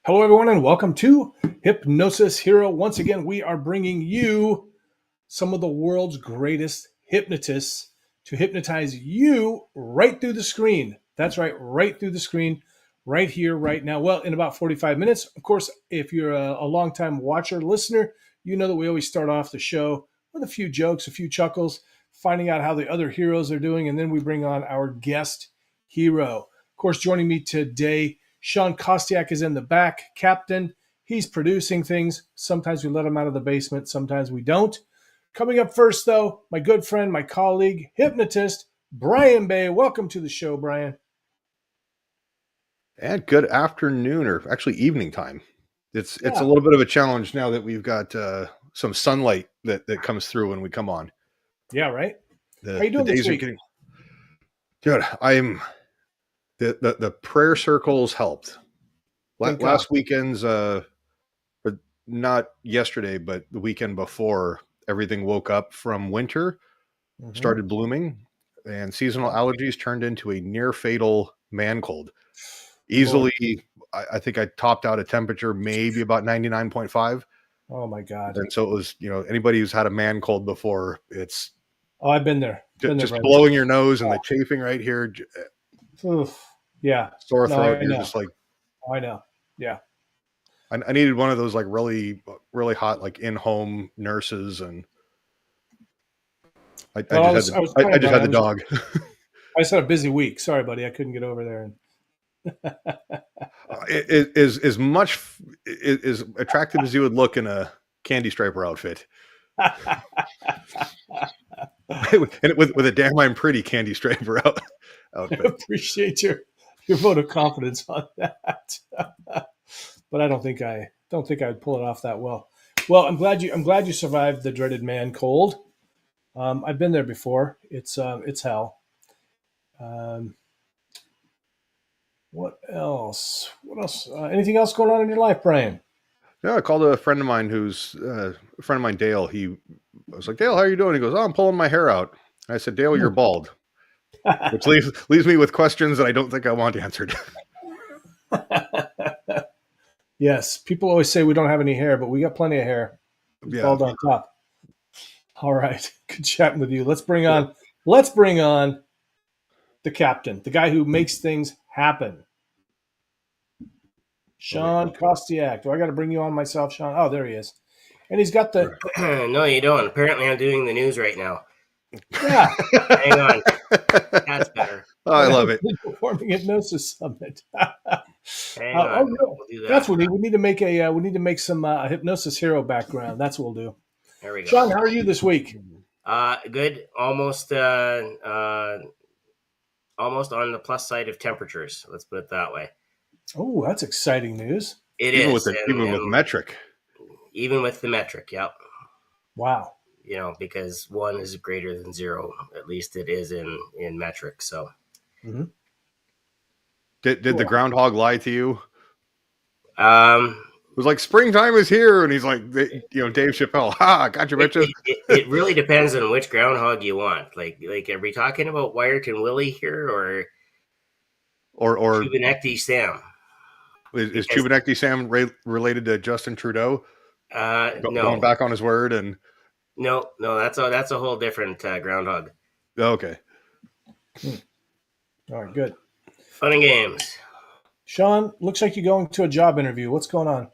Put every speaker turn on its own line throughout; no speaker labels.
Hello, everyone, and welcome to Hypnosis Hero. Once again, we are bringing you some of the world's greatest hypnotists to hypnotize you right through the screen. That's right, right through the screen, right here, right now. Well, in about 45 minutes. Of course, if you're a longtime watcher, listener, you know that we always start off the show with a few jokes, a few chuckles, finding out how the other heroes are doing, and then we bring on our guest hero. Of course, joining me today, Shawn Kostiuk is in the back, captain. He's producing things. Sometimes we let him out of the basement. Sometimes we don't. Coming up first, though, my good friend, my colleague, hypnotist, Brian Bay. Welcome to the show, Brian.
And good afternoon, or actually evening time. It's a
Yeah.
little bit of a challenge now that we've got some sunlight that comes through when we come on.
Yeah, right?
The,
How you doing
the
this
days are
week?
getting good. The prayer circles helped.
Thank
Last
God.
weekend's but not yesterday, but the weekend before, everything woke up from winter, started blooming, and seasonal allergies turned into a near fatal man cold.
Lord.
Easily, I think I topped out a temperature maybe about 99.5.
Oh, my God.
And so it was, anybody who's had a man cold before, it's
Oh, I've been there. Been there,
just
brother.
blowing your nose and the chafing right here,
Oof. Yeah.
sore
No,
throat.
I
You're
know.
just like,
I know. Yeah.
I needed one of those like really, really hot, like in-home nurses. And I just had the dog.
I just had a busy week. Sorry, buddy. I couldn't get over there.
It is as much as attractive as you would look in a candy striper outfit. And with a damn I'm pretty candy striper outfit.
I appreciate your vote of confidence on that. But I don't think I'd pull it off that well. Well, I'm glad you survived the dreaded man cold. I've been there before. It's hell. What else? What else? Anything else going on in your life, Brian?
Yeah, I called a friend of mine Dale. I was like, Dale, how are you doing? He goes, oh, I'm pulling my hair out. I said, Dale, you're bald. Which leaves me with questions that I don't think I want answered.
Yes, people always say we don't have any hair, but we got plenty of hair.
Yeah.
Bald on top. All right, good chatting with you. Let's bring on the captain, the guy who makes things happen. Shawn Kostiuk. Do I got to bring you on myself, Shawn? Oh, there he is. And he's got the...
No, you don't. Apparently, I'm doing the news right now.
Yeah.
Hang on. That's better.
Oh, I love it.
Performing Hypnosis Summit.
Hang on.
We'll
do that.
That's what we need to make some Hypnosis Hero background. That's what we'll do.
There we go.
Shawn, how are you this week?
Good. Almost on the plus side of temperatures. Let's put it that way.
Oh, that's exciting news.
Even
with metric.
Even with the metric, yep.
Wow.
Because 1 is greater than 0. At least it is in metric. So.
Mm-hmm.
Did the groundhog lie to you?
It
was like, springtime is here, and he's like, Dave Chappelle, gotcha, bitches.
It really depends on which groundhog you want. Like, are we talking about Wyerton Willie here, or Chubinecti Sam?
Is Chubinecti Sam related to Justin Trudeau?
No.
Going back on his word, and
no, that's a whole different groundhog.
Okay.
All right, good.
Fun and games.
Shawn, looks like you're going to a job interview. What's going on?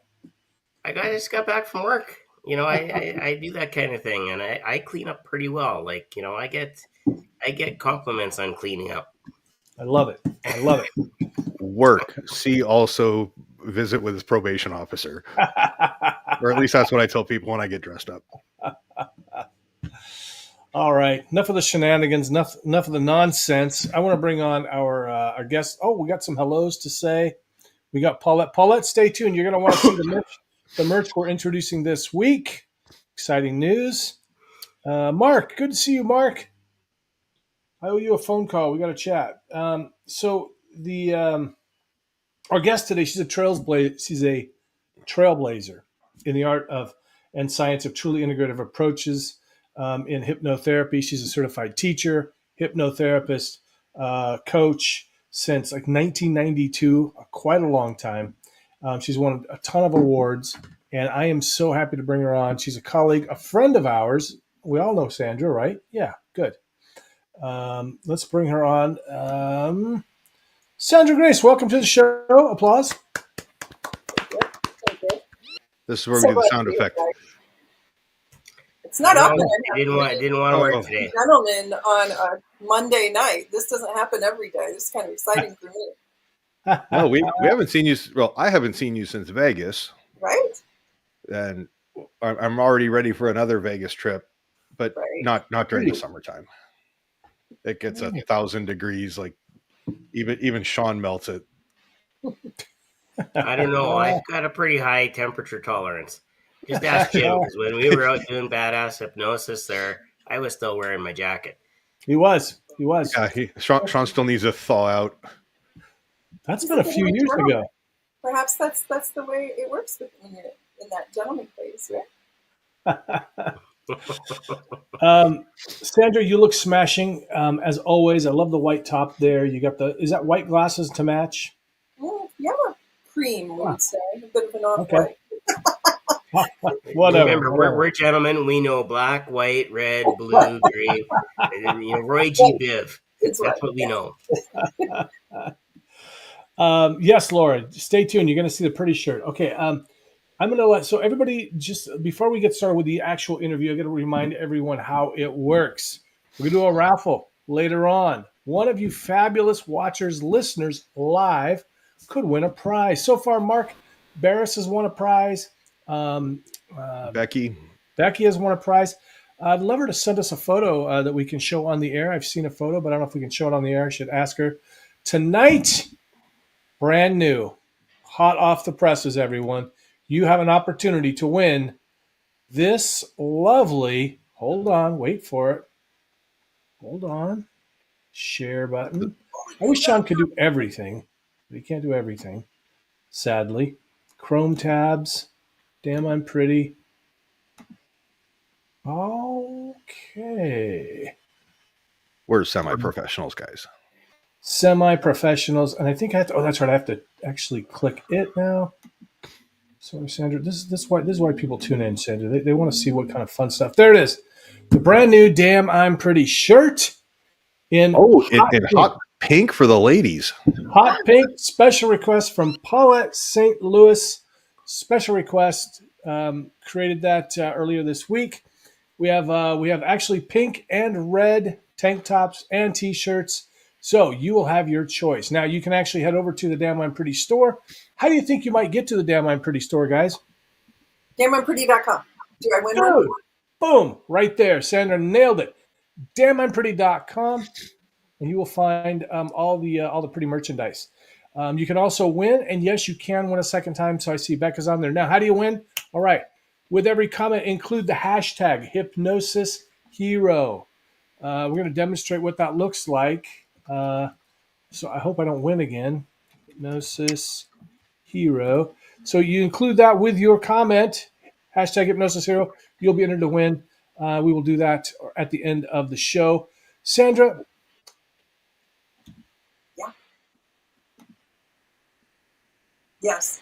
I just got back from work. I do that kind of thing, and I clean up pretty well. Like, I get compliments on cleaning up.
I love it.
Work. See also visit with his probation officer. Or at least that's what I tell people when I get dressed up.
All right. Enough of the shenanigans, enough of the nonsense. I want to bring on our guest. Oh, we got some hellos to say. We got Paulette. Paulette, stay tuned. You're going to want to see the merch we're introducing this week. Exciting news. Mark, good to see you, Mark. I owe you a phone call. We got to chat. So our guest today, she's a trailblazer in the art of and science of truly integrative approaches in hypnotherapy. She's a certified teacher, hypnotherapist, coach since like 1992, quite a long time. She's won a ton of awards, and I am so happy to bring her on. She's a colleague, a friend of ours. We all know Sandra, right? Yeah, good. Let's bring her on. Sandra Grace, welcome to the show. Applause.
This is where we do the sound effect.
It's not often
I didn't want to work today.
Gentlemen, on a Monday night. This doesn't happen every day. This is kind of exciting for me.
No, we haven't seen you. Well, I haven't seen you since Vegas.
Right.
And I'm already ready for another Vegas trip, but not during the summertime. It gets 1,000 degrees. Like even Shawn melts it.
I don't know. I've got a pretty high temperature tolerance. Just ask Jim, because when we were out doing badass hypnosis there, I was still wearing my jacket.
He was.
Yeah, Shawn still needs to thaw out.
That's been a few years ago.
Perhaps that's the way it works when you're in that gentleman phase,
right? Sandra, you look smashing as always. I love the white top there. You got is that white glasses to match?
Yeah, cream, we would say. A bit of an off-white.
Whatever.
Remember, we're gentlemen. We know black, white, red, blue, green. Roy G. Biv. That's what we know.
Yes, Laura, stay tuned. You're going to see the pretty shirt. Okay. I'm going to so everybody, just before we get started with the actual interview, I got to remind everyone how it works. We're going to do a raffle later on. One of you fabulous watchers, listeners live could win a prize. So far, Mark Barris has won a prize.
Becky
has won a prize. I'd love her to send us a photo that we can show on the air. I've seen a photo, but I don't know if we can show it on the air. I should ask her. Tonight, brand new, hot off the presses, everyone. You have an opportunity to win this lovely, hold on, wait for it. Hold on. Share button. I wish Shawn could do everything, but he can't do everything, sadly. Chrome tabs. Damn, I'm pretty. Okay.
We're semi-professionals, guys.
Semi-professionals. And I think I have to, that's right, I have to actually click it now. Sorry, Sandra. This is why people tune in, Sandra. They want to see what kind of fun stuff. There it is. The brand new Damn I'm Pretty shirt in
hot pink for the ladies.
Hot pink, special request from Paulette St. Louis. Special request. Created that earlier this week. We have actually pink and red tank tops and t-shirts. So you will have your choice. Now you can actually head over to the Damn I'm Pretty store. How do you think you might get to the Damn I'm Pretty store, guys?
DamnI'mPretty.com. Do I win
one? Boom, right there. Sandra nailed it. DamnI'mPretty.com, and you will find all the pretty merchandise. You can also win, and yes, you can win a second time. So I see Becca's on there. Now, how do you win? All right. With every comment, include the hashtag Hypnosis Hero. We're going to demonstrate what that looks like. So I hope I don't win again. Hypnosis Hero. So you include that with your comment, hashtag Hypnosis Hero. You'll be entered to win. We will do that at the end of the show. Sandra.
Yeah. Yes.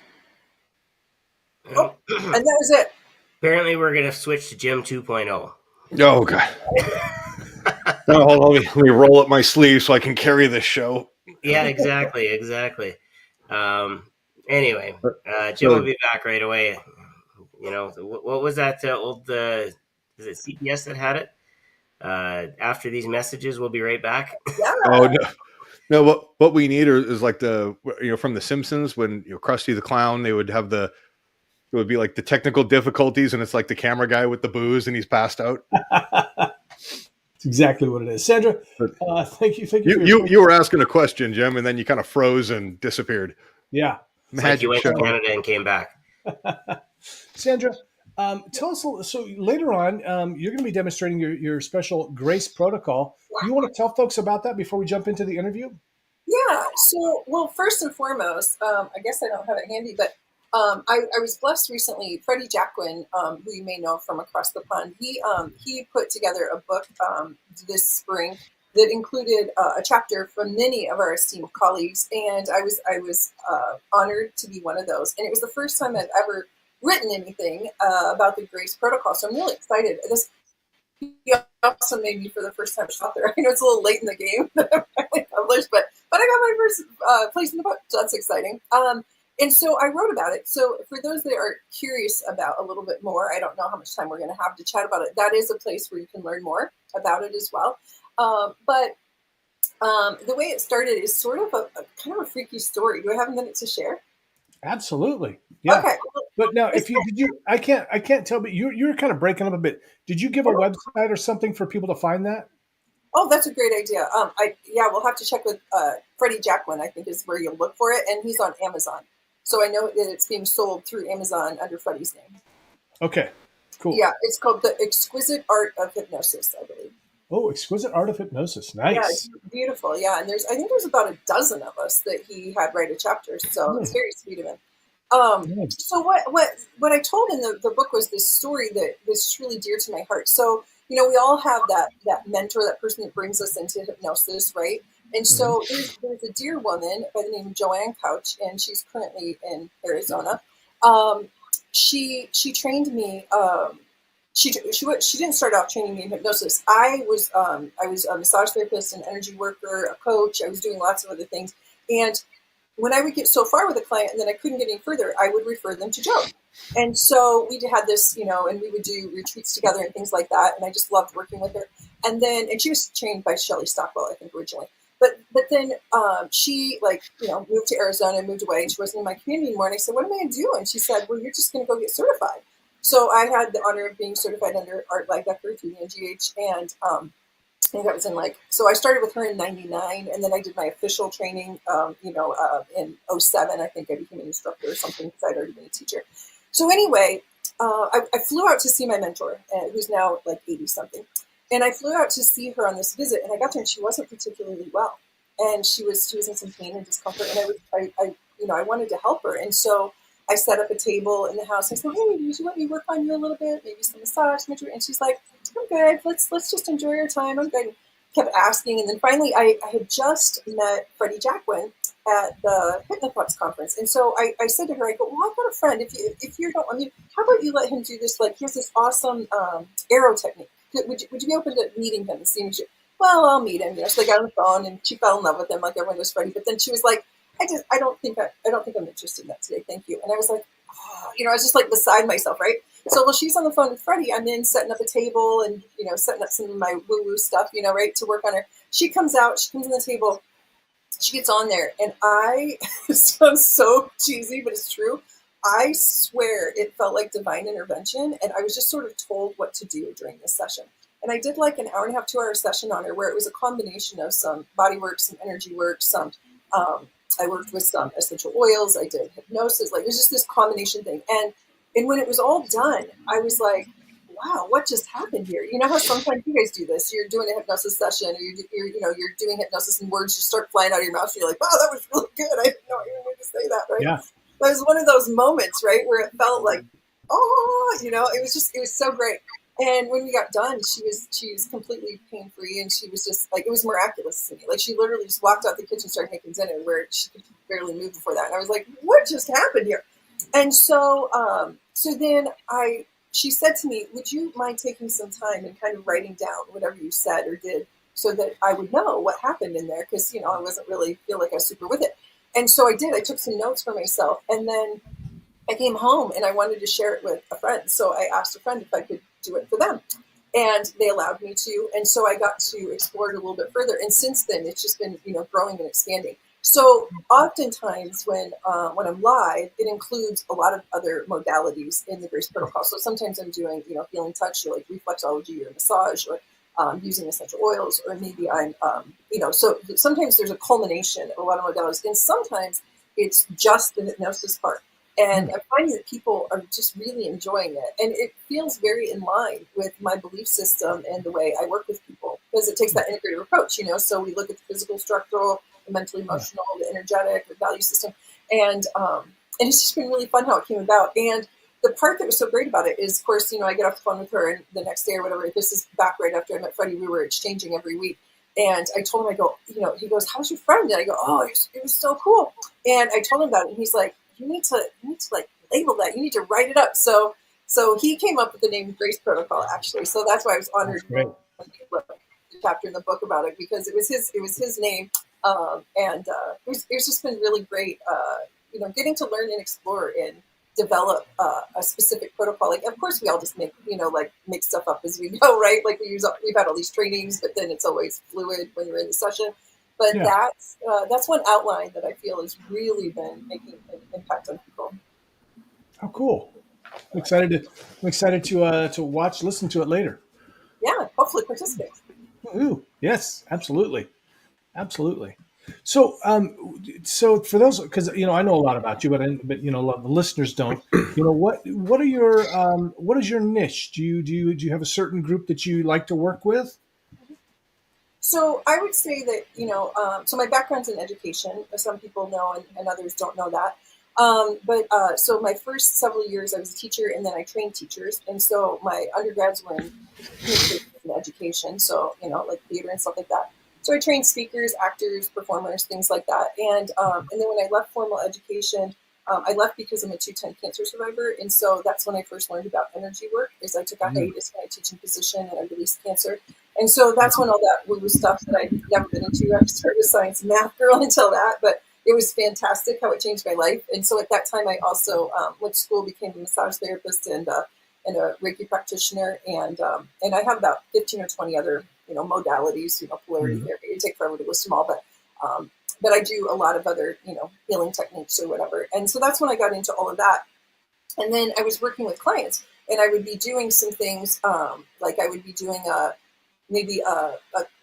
Oh, and that was it.
Apparently, we're going to switch to Jim 2.0.
Oh, God. No, hold on. Let me roll up my sleeve so I can carry this show.
Yeah, exactly. Anyway, Jim will be back right away. You know, what was that old, is it CBS that had it? After these messages, we'll be right back.
Yeah.
Oh, no. What we need is like from The Simpsons when Krusty the Clown, they would have it would be like the technical difficulties, and it's like the camera guy with the booze, and he's passed out.
That's exactly what it is. Sandra, thank you.
You were asking a question, Jim, and then you kind of froze and disappeared.
Yeah.
Like you went to Canada and came back.
Sandra, tell us, so later on, you're going to be demonstrating your special Grace protocol. You want to tell folks about that before we jump into the interview?
Yeah. So, well, first and foremost, I guess I don't have it handy, but I was blessed recently. Freddie Jacquin, who you may know from across the pond, he put together a book this spring that included a chapter from many of our esteemed colleagues, and I was honored to be one of those. And it was the first time I've ever written anything about the Grace Protocol, so I'm really excited. This also made me, for the first time, author. I know it's a little late in the game that I'm finally published, but I got my first place in the book, so that's exciting. And so I wrote about it. So for those that are curious about a little bit more, I don't know how much time we're going to have to chat about it. That is a place where you can learn more about it as well. But the way it started is sort of a kind of a freaky story. Do I have a minute to share?
Absolutely. Yeah.
Okay.
But now, if you, I can't tell, but you're kind of breaking up a bit. Did you give a website or something for people to find that?
Oh, that's a great idea. We'll have to check with Freddie Jacqueline, I think is where you'll look for it. And he's on Amazon. So I know that it's being sold through Amazon under Freddie's name. Okay, cool. Yeah, it's called The Exquisite Art of Hypnosis, I believe.
Oh, Exquisite Art of Hypnosis. Nice.
Yeah, it's beautiful. Yeah, and I think there's about a dozen of us that he had write a chapter. So it's very sweet of him. So what I told in the book was this story that was really dear to my heart. So, we all have that mentor, that person that brings us into hypnosis, right? And so there's a dear woman by the name of Joanne Couch, and she's currently in Arizona. She trained me. She didn't start off training me in hypnosis. I was a massage therapist, an energy worker, a coach. I was doing lots of other things. And when I would get so far with a client and then I couldn't get any further, I would refer them to Jo. And so we had this, and we would do retreats together and things like that. And I just loved working with her. And she was trained by Shelley Stockwell, I think, originally. But then she moved to Arizona and moved away, and she wasn't in my community anymore. And I said, what am I going to do? And she said, well, you're just going to go get certified. So I had the honor of being certified under Art Lidecker through the NGH. And I think that was so I started with her in 99, and then I did my official training, in 07. I think I became an instructor or something because I'd already been a teacher. So anyway, I flew out to see my mentor, who's now 80-something. And I flew out to see her on this visit, and I got there, and she wasn't particularly well, and she was in some pain and discomfort, and I wanted to help her, and so I set up a table in the house. I said, hey, would you let me work on you a little bit, maybe some massage, and she's like, I'm good. Let's just enjoy our time. I'm good. Kept asking, and then finally, I had just met Freddie Jacqueline at the Hypnotist conference, and so I said to her, I go, well, I've got a friend. If you don't want me, how about you let him do this? He has this awesome arrow technique. Would you be open to meeting him and seeing? Well, I'll meet him. So they got on the phone, and she fell in love with him, like everyone was Freddie. But then she was like, I don't think I'm interested in that today. Thank you. And I was like, I was just beside myself, right? So while she's on the phone with Freddie, I'm in setting up a table and setting up some of my woo-woo stuff, right, to work on her. She comes out, she comes on the table, she gets on there, and it sounds so cheesy, but it's true. I swear it felt like divine intervention, and I was just sort of told what to do during this session. And I did an hour and a half, 2 hour session on her where it was a combination of some body work, some energy work, I worked with some essential oils, I did hypnosis, it was just this combination thing. And when it was all done, I was like, wow, what just happened here? You know how sometimes you guys do this? You're doing a hypnosis session, or you're doing hypnosis and words just start flying out of your mouth. And you're like, wow, that was really good. I didn't know I even wanted to say that, right? Yeah. It was one of those moments, right, where it felt like, it was so great. And when we got done, she was completely pain-free, and she was just it was miraculous to me. She literally just walked out the kitchen, started making dinner where she could barely move before that. And I was like, what just happened here? And so, then she said to me, would you mind taking some time and kind of writing down whatever you said or did so that I would know what happened in there? Because, I wasn't really feel like I was super with it. And so I did. I took some notes for myself, and then I came home and I wanted to share it with a friend. So I asked a friend if I could do it for them, and they allowed me to. And so I got to explore it a little bit further. And since then, it's just been, growing and expanding. So oftentimes when I'm live, it includes a lot of other modalities in the Grace Protocol. So sometimes I'm doing, healing touch, or reflexology or massage, or using essential oils, or maybe I'm, so sometimes there's a culmination of a lot of modalities, and sometimes it's just the hypnosis part. And I'm finding that people are just really enjoying it. And it feels very in line with my belief system and the way I work with people, because it takes that integrative approach, So we look at the physical, structural, the mental, emotional, the energetic, the value system. And it's just been really fun how it came about. And the part that was so great about it is, of course, I get off the phone with her, and the next day or whatever, this is back right after I met Freddie, we were exchanging every week. And I told him, I go, he goes, how's your friend? And I go, oh, it was so cool. And I told him about it, and he's like, you need to like label that. You need to write it up. So he came up with the name Grace Protocol, actually. So that's why I was honored to the chapter in the book about it, because it was his name. It's just been really great, getting to learn and explore and develop a specific protocol. Like, of course, we all just make stuff up as we go, right? Like we've had all these trainings, but then it's always fluid when you're in the session. But that's one outline that I feel has really been making an impact on people.
How cool! I'm excited to listen to it later.
Yeah, hopefully participate.
Ooh, yes, absolutely. So, so for those, because I know a lot about you, but a lot of the listeners don't. What is your niche? Do you have a certain group that you like to work with?
So I would say that so my background's in education. Some people know, and others don't know that. So my first several years, I was a teacher, and then I trained teachers, and so my undergrads were in communication and education. So like theater and stuff like that. So I trained speakers, actors, performers, things like that. And then when I left formal education, I left because I'm a 210 cancer survivor. And so that's when I first learned about energy work, is I took a hiatus from my teaching position and I released cancer. And so that's when all that woo-woo stuff that I'd never been into. I started a science and math girl until that, but it was fantastic how it changed my life. And so at that time, I also went to school, became a massage therapist and a Reiki practitioner. And I have about 15 or 20 other modalities, polarity therapy. It takes forever to list them all, but I do a lot of other, healing techniques or whatever. And so that's when I got into all of that. And then I was working with clients, and I would be doing some things, like I would be doing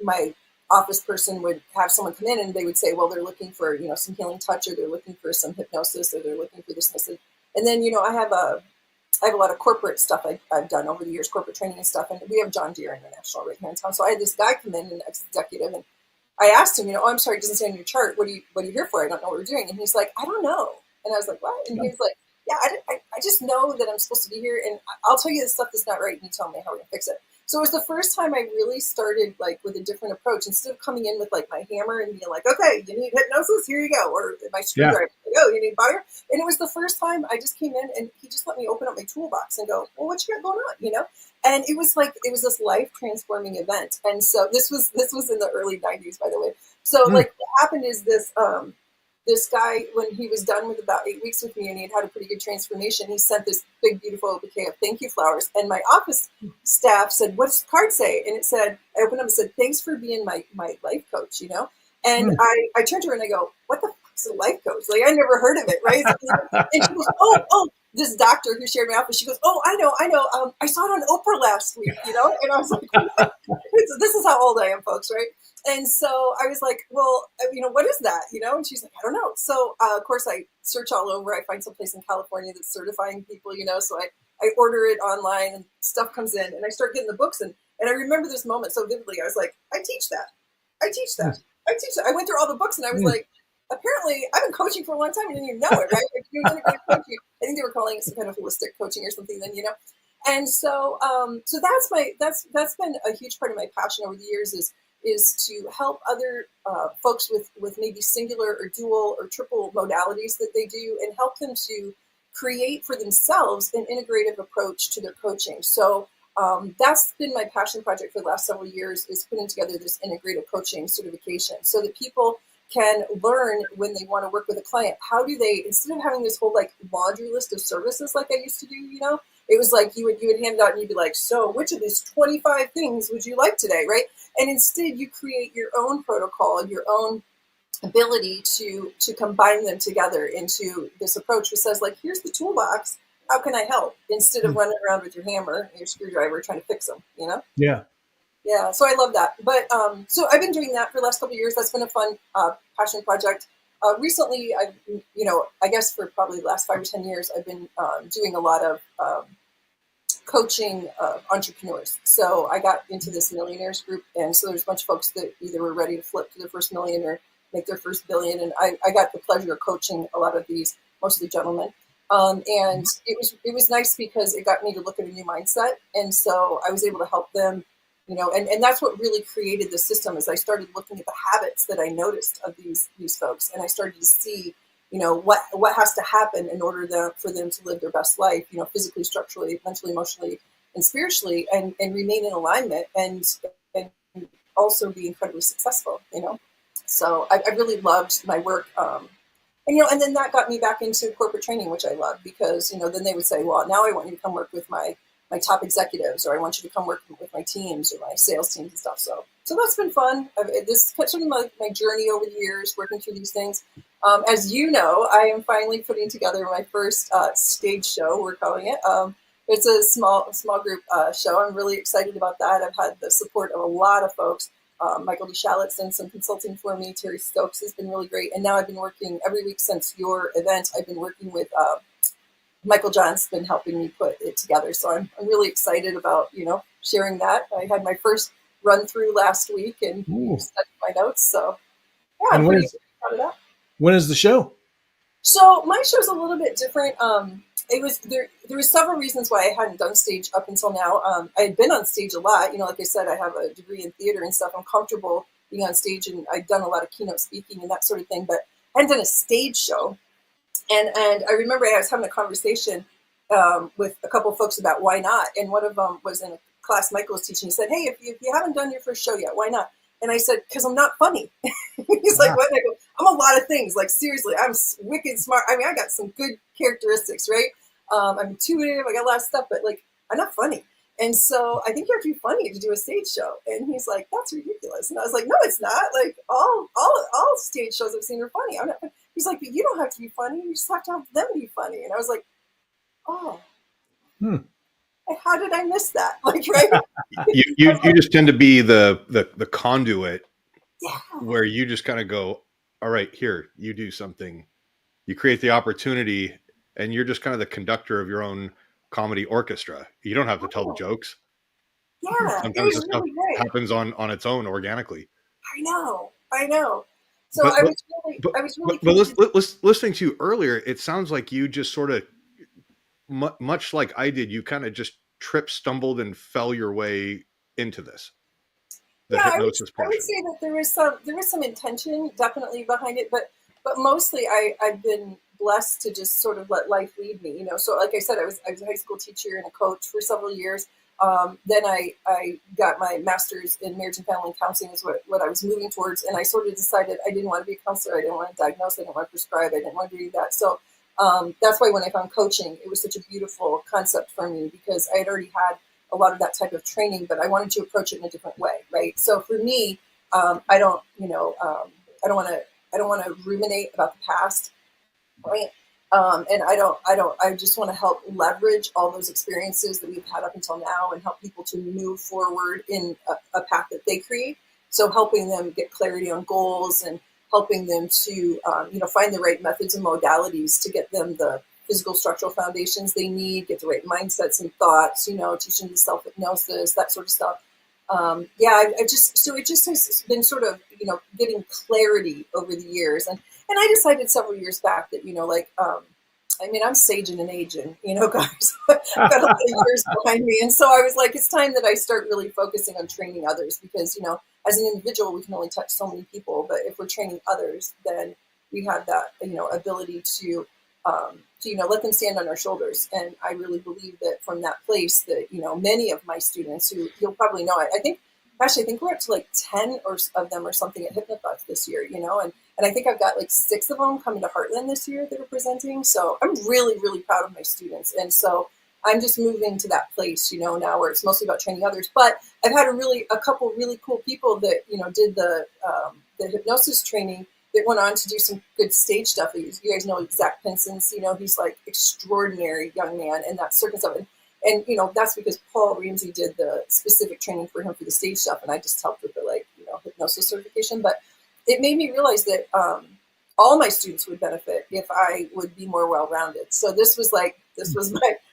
my office person would have someone come in and they would say, well, they're looking for, some healing touch, or they're looking for some hypnosis, or they're looking for this and this. And then, I have a lot of corporate stuff I've done over the years, corporate training and stuff. And we have John Deere International right here in town. So I had this guy come in, an ex-executive, and I asked him, oh, I'm sorry, it doesn't say on your chart. What are you here for? I don't know what we're doing. And he's like, I don't know. And I was like, what? And he's like, yeah, I just know that I'm supposed to be here, and I'll tell you the stuff that's not right, and you tell me how we're going to fix it. So it was the first time I really started with a different approach, instead of coming in with my hammer and being like, okay, you need hypnosis, here you go, or my screwdriver, oh, you need butter. And it was the first time I just came in and he just let me open up my toolbox and go, well, what you got going on, And it was this life transforming event. And so this was in the early 90s, by the way. So what happened is this guy, when he was done with about 8 weeks with me and he had a pretty good transformation, he sent this big, beautiful bouquet of thank you flowers. And my office staff said, what's the card say? And it said, I opened up and said, thanks for being my life coach, And I turned to her and I go, what the fuck's a life coach? I never heard of it, right? And she goes, oh, this doctor who shared my office, she goes, oh, I know. I saw it on Oprah last week, And I was like, this is how old I am, folks, right? And so I was like, well, what is that? And she's like, I don't know. So, of course, I search all over. I find someplace in California that's certifying people, So I order it online and stuff comes in and I start getting the books. And I remember this moment so vividly. I was like, I teach that. I went through all the books and I was like, apparently I've been coaching for a long time. I didn't even know it, right? Integrative coaching. I think they were calling it some kind of holistic coaching or something then, And so, so that's been a huge part of my passion over the years is to help other folks with maybe singular or dual or triple modalities that they do, and help them to create for themselves an integrative approach to their coaching. So that's been my passion project for the last several years, is putting together this integrative coaching certification so that people can learn when they want to work with a client, how do they, instead of having this whole laundry list of services like I used to do, it was like you would hand it out and you'd be like, so which of these 25 things would you like today, right? And instead you create your own protocol, your own ability to combine them together into this approach which says here's the toolbox, how can I help? Instead of running around with your hammer and your screwdriver trying to fix them, Yeah, so I love that. But so I've been doing that for the last couple of years. That's been a fun passion project. Recently, I've, I guess for probably the last 5 or 10 years, I've been doing a lot of coaching entrepreneurs. So I got into this millionaires group, and so there's a bunch of folks that either were ready to flip to their first million or make their first billion. And I got the pleasure of coaching a lot of these, mostly gentlemen. And it was nice because it got me to look at a new mindset. And so I was able to help them and that's what really created the system. As I started looking at the habits that I noticed of these folks, and I started to see, what has to happen in order for them to live their best life, physically, structurally, mentally, emotionally, and spiritually, and remain in alignment, and also be incredibly successful. So I really loved my work. And then that got me back into corporate training, which I love, because, then they would say, well, now I want you to come work with my top executives, or I want you to come work with my teams or my sales teams and stuff. So that's been fun. This is sort of my journey over the years, working through these things. As you know, I am finally putting together my first stage show, we're calling it. It's a small group show. I'm really excited about that. I've had the support of a lot of folks. Michael DeShalit's done some consulting for me. Terry Stokes has been really great. And now I've been working every week since your event. I've been working with Michael John's been helping me put it together. So I'm really excited about, sharing that. I had my first run through last week and studied my notes. So yeah, I'm pretty proud of that.
When is the show?
So my show's a little bit different. It was there were several reasons why I hadn't done stage up until now. I had been on stage a lot. Like I said, I have a degree in theater and stuff. I'm comfortable being on stage, and I've done a lot of keynote speaking and that sort of thing, but I hadn't done a stage show. And I remember I was having a conversation with a couple of folks about why not. And one of them was in a class Michael was teaching. He said, hey, if you haven't done your first show yet, why not? And I said, because I'm not funny. He's like, what? And I go, I'm a lot of things. Like, seriously, I'm wicked smart. I mean, I got some good characteristics, right? I'm intuitive. I got a lot of stuff, but like, I'm not funny. And so I think you have to be funny to do a stage show. And he's like, that's ridiculous. And I was like, no, it's not. Like all stage shows I've seen are funny. I'm not funny. He's like, but you don't have to be funny. You just have to have them be funny. And I was like, oh, how did I miss that? Like, right?
you just tend to be the conduit where you just kind of go, all right, here, you do something. You create the opportunity, and you're just kind of the conductor of your own comedy orchestra. You don't have to tell the jokes.
Yeah,
sometimes this really stuff happens on its own organically.
I know. So I was really
listening to you earlier, it sounds like you just sort of, much like I did, you kind of just stumbled and fell your way into this. Hypnosis portion.
I would say that there was some intention definitely behind it, but mostly I've been blessed to just sort of let life lead me, So like I said, I was a high school teacher and a coach for several years. Then I got my master's in marriage and family counseling is what I was moving towards. And I sort of decided I didn't want to be a counselor. I didn't want to diagnose. I didn't want to prescribe. I didn't want to do that. So that's why when I found coaching, it was such a beautiful concept for me, because I had already had a lot of that type of training, but I wanted to approach it in a different way. Right. So for me, I don't want to ruminate about the past. Right. And I just want to help leverage all those experiences that we've had up until now and help people to move forward in a path that they create. So helping them get clarity on goals and helping them to, find the right methods and modalities to get them the physical structural foundations they need, get the right mindsets and thoughts, teaching them self-hypnosis, that sort of stuff. It just has been sort of, getting clarity over the years. And I decided several years back that, I'm saging and aging, guys. I've got a lot of years behind me. And so I was like, it's time that I start really focusing on training others because, as an individual, we can only touch so many people. But if we're training others, then we have that, ability to let them stand on our shoulders. And I really believe that from that place that, many of my students who you'll probably know, I think we're up to like 10 of them or something at Hypnotist this year, and I think I've got like 6 of them coming to Heartland this year that are presenting. So I'm really, really proud of my students. And so I'm just moving to that place, now where it's mostly about training others. But I've had a couple really cool people that, did the hypnosis training that went on to do some good stage stuff. You guys know Zach Pinson's, he's like extraordinary young man and that certain stuff. And that's because Paul Ramsey did the specific training for him for the stage stuff. And I just helped with the hypnosis certification. But it made me realize that all my students would benefit if I would be more well-rounded. So this was my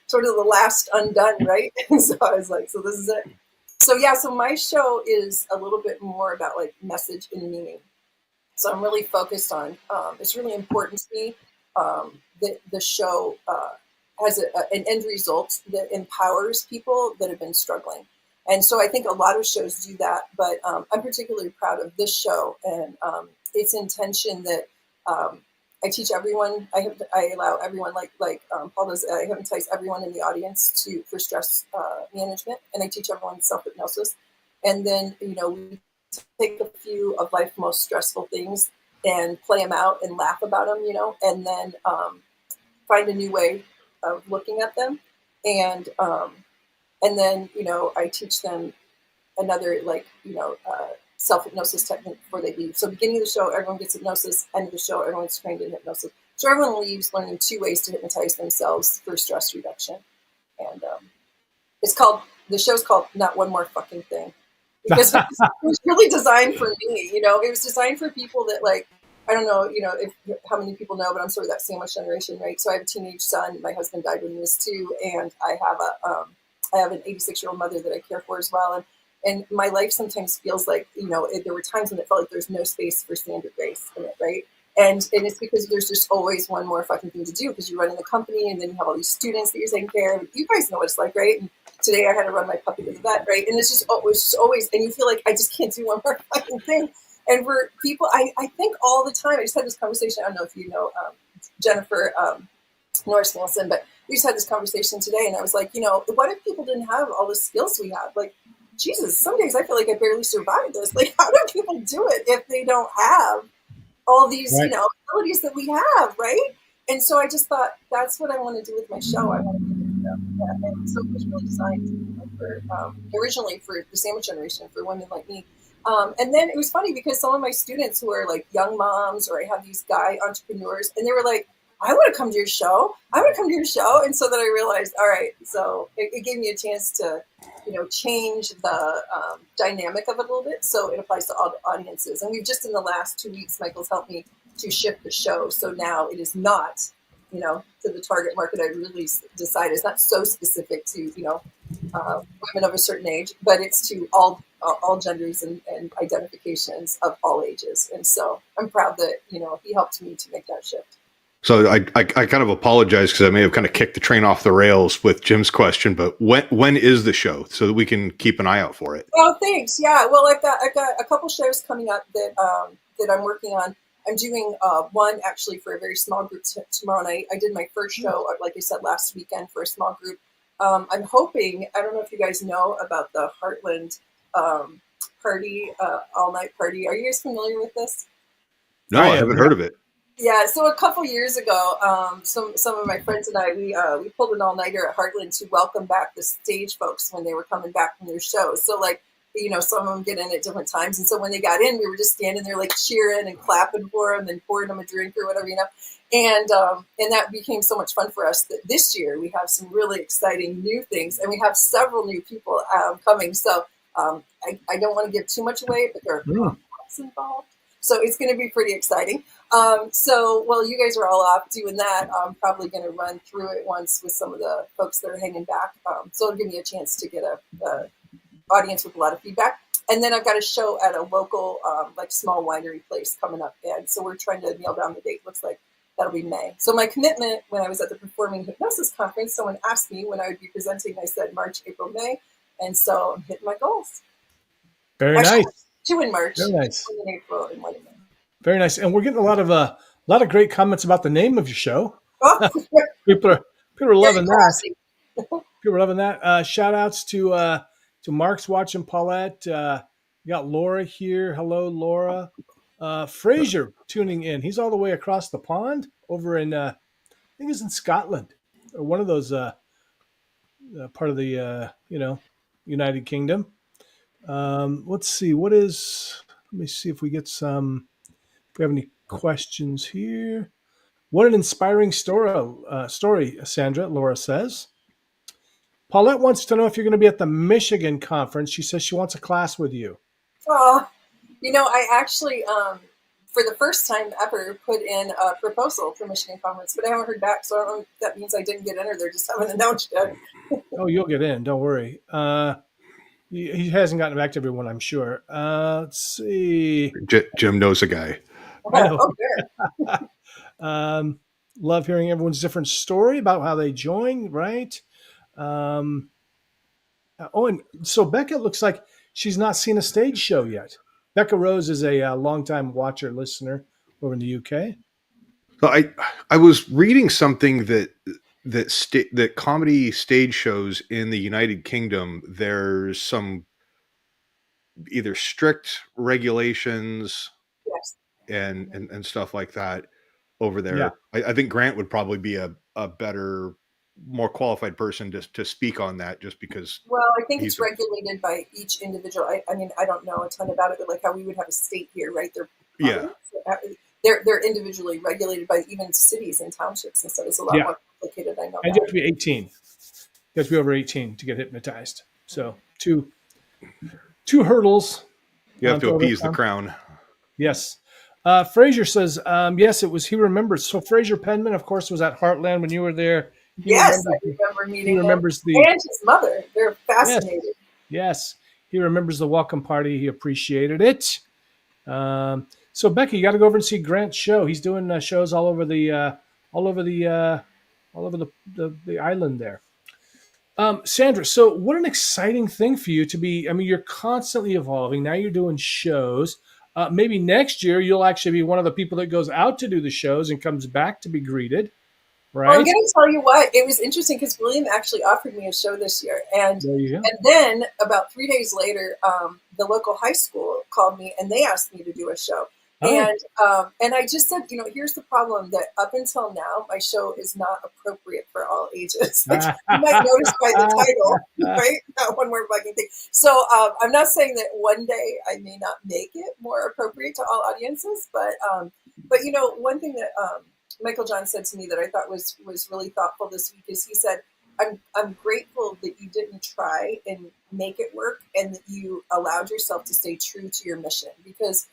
sort of the last undone, right? And so I was like, so this is it. So so my show is a little bit more about like message and meaning. So I'm really focused on, it's really important to me that the show has an end result that empowers people that have been struggling. And so I think a lot of shows do that, but I'm particularly proud of this show and its intention that I teach everyone. I allow everyone, like Paul does. I hypnotize everyone in the audience for stress management, and I teach everyone self hypnosis. And then we take a few of life's most stressful things and play them out and laugh about them, and then find a new way of looking at them, and then I teach them another self-hypnosis technique before they leave. So beginning of the show, everyone gets hypnosis. End of the show, everyone's trained in hypnosis. So everyone leaves learning 2 ways to hypnotize themselves for stress reduction. And the show's called Not One More Fucking Thing. Because it was really designed for me, it was designed for people that I don't know, how many people know, but I'm sort of that sandwich generation, right? So I have a teenage son. My husband died when he was 2, and I have an 86-year-old mother that I care for as well. And my life sometimes feels like, there were times when it felt like there's no space for Sandra Grace in it, right? And it's because there's just always one more fucking thing to do because you're running the company and then you have all these students that you're taking care of. You guys know what it's like, right? And today I had to run my puppy to the vet, right? And it's just always, and you feel like I just can't do one more fucking thing. And for people, I think all the time, I just had this conversation, I don't know if you know Jennifer Norris Nielsen, but we just had this conversation today and I was like, what if people didn't have all the skills we have? Like, Jesus, some days I feel like I barely survived this. Like, how do people do it if they don't have all these,
right.
abilities that we have, right? And so I just thought, that's what I want to do with my show. I want to do that. And so it was really designed originally for the sandwich generation, for women like me. And then it was funny because some of my students who are like young moms, or I have these guy entrepreneurs, and they were like, I want to come to your show. I want to come to your show. And so then I realized, all right, so it gave me a chance to, change the dynamic of it a little bit. So it applies to all the audiences. And we've just in the last 2 weeks, Michael's helped me to shift the show. So now it is not, to the target market I really decided. It's not so specific to, women of a certain age, but it's to all genders and identifications of all ages. And so I'm proud that, he helped me to make that shift.
So I kind of apologize because I may have kind of kicked the train off the rails with Jim's question, but when is the show so that we can keep an eye out for it?
Oh, thanks. Yeah. Well, I've got a couple shows coming up that I'm working on. I'm doing one actually for a very small group tomorrow night. I did my first show, like I said, last weekend for a small group. I'm hoping, I don't know if you guys know about the Heartland party, all-night party. Are you guys familiar with this?
No, I haven't heard of it.
Yeah, so a couple years ago, some of my friends and I, we pulled an all-nighter at Heartland to welcome back the stage folks when they were coming back from their shows. So some of them get in at different times. And so when they got in, we were just standing there cheering and clapping for them and pouring them a drink or whatever, And that became so much fun for us that this year we have some really exciting new things, and we have several new people coming. So I don't want to give too much away, but there are complex involved. So it's going to be pretty exciting. So while you guys are all off doing that, I'm probably going to run through it once with some of the folks that are hanging back. So it'll give me a chance to get a audience with a lot of feedback. And then I've got a show at a local, small winery place coming up. And so we're trying to nail down the date. Looks like that'll be May. So my commitment when I was at the Performing Hypnosis Conference, someone asked me when I would be presenting. I said March, April, May. And so I'm hitting my goals.
Very nice.
2 in March,
very nice.
1 in April, and 1 in May.
Very nice. And we're getting a lot of great comments about the name of your show.
Oh.
people are loving that. People are loving that. Shout outs to Mark's watching Paulette. You got Laura here. Hello, Laura. Fraser tuning in. He's all the way across the pond over in, I think he's in Scotland, or one of those part of the United Kingdom. Let's see. Let me see if we get some. If we have any questions here. What an inspiring story, Sandra, Laura says. Paulette wants to know if you're going to be at the Michigan conference. She says she wants a class with you.
Oh, I actually, for the first time ever, put in a proposal for Michigan conference, but I haven't heard back. So I don't know if that means I didn't get in or they're just haven't announced yet.
Oh, you'll get in. Don't worry. He hasn't gotten back to everyone, I'm sure. Let's see.
Jim knows a guy.
I know.
Okay.
Love hearing everyone's different story about how they joined, right? Oh, and so Becca looks like she's not seen a stage show yet. Becca Rose is a longtime watcher, listener over in the UK.
So I was reading something that comedy stage shows in the United Kingdom, there's some either strict regulations
Yes.
and stuff like that over there.
Yeah.
I think Grant would probably be a better, more qualified person to speak on that, just because.
Well, I think
he's
it's regulated by each individual. I mean, I don't know a ton about it, but like how we would have a state here, right?
Yeah.
They're individually regulated by even cities and townships and stuff. It's a lot more complicated. I know.
And you have to be 18. You have to be over 18 to get hypnotized. So two hurdles.
You have to appease the crown.
Yes. Fraser says, yes, it was, he remembers. So Fraser Penman, of course, was at Heartland when you were there.
Yes, I remember meeting him. And his mother. They're fascinated.
Yes. He remembers the welcome party. He appreciated it. So Becky, you got to go over and see Grant's show. He's doing shows all over the island there. Sandra, so what an exciting thing for you to be. I mean, you're constantly evolving. Now you're doing shows. Maybe next year you'll actually be one of the people that goes out to do the shows and comes back to be greeted. Right.
Well, I'm going to tell you what, it was interesting because William actually offered me a show this year. And then about 3 days later, the local high school called me and they asked me to do a show. Oh. And I just said, here's the problem, that up until now, my show is not appropriate for all ages. Like, you might notice by the title, right? That one more bugging thing. So I'm not saying that one day I may not make it more appropriate to all audiences, but one thing that Michael John said to me that I thought was really thoughtful this week is he said, I'm grateful that you didn't try and make it work and that you allowed yourself to stay true to your mission. Because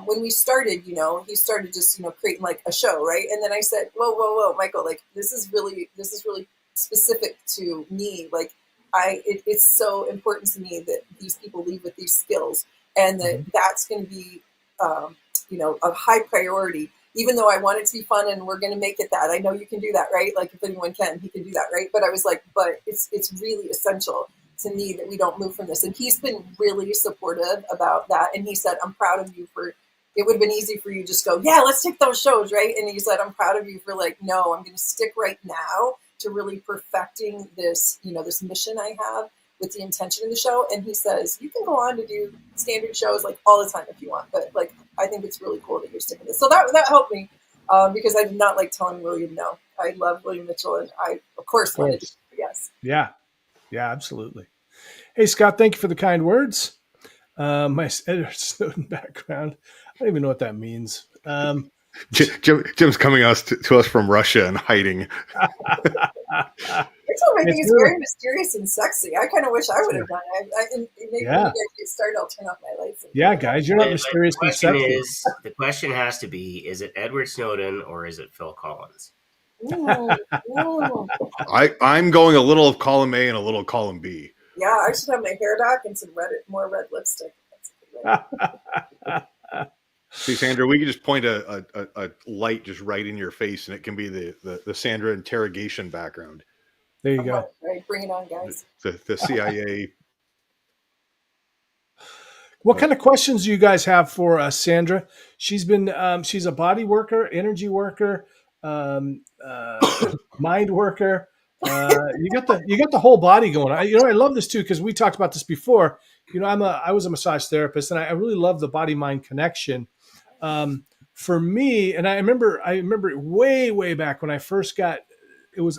when we started, he started just, creating like a show, right? And then I said, whoa, Michael, like this is really specific to me. Like it's so important to me that these people leave with these skills and that that's going to be, a high priority. Even though I want it to be fun and we're going to make it that. I know you can do that, right? Like if anyone can, he can do that, right? But I was like, but it's really essential to me that we don't move from this. And he's been really supportive about that. And he said, I'm proud of you for, it would have been easy for you to just go, yeah, let's take those shows, right? And he said, I'm proud of you for like, no, I'm going to stick right now to really perfecting this, this mission I have with the intention of the show. And he says, you can go on to do standard shows like all the time if you want, but like, I think it's really cool that you're sticking with this. So that helped me because I did not like telling William no. I love William Mitchell and I, of course, wanted to say yes.
Yeah, absolutely. Hey, Scott, thank you for the kind words. My Edward Snowden background. I don't even know what that means.
Jim's coming to us from Russia and hiding.
It's all making it very mysterious and sexy. I kind of wish I would have done it. Maybe when you guys get started, I'll turn off my lights.
Yeah, guys, you're not mysterious and sexy.
The question has to be, is it Edward Snowden or is it Phil Collins?
Ooh.
I'm going a little of column A and a little of column B.
Yeah, I should have my hair back and some more red lipstick. That's a good way.
See, Sandra, we could just point a light just right in your face, and it can be the Sandra interrogation background.
There you go.
Right, bring it on, guys.
The CIA.
What kind of questions do you guys have for Sandra? She's been she's a body worker, energy worker, mind worker. You got the whole body going. I love this too because we talked about this before. I was a massage therapist, and I really love the body mind connection. For me, and I remember way back when I first got.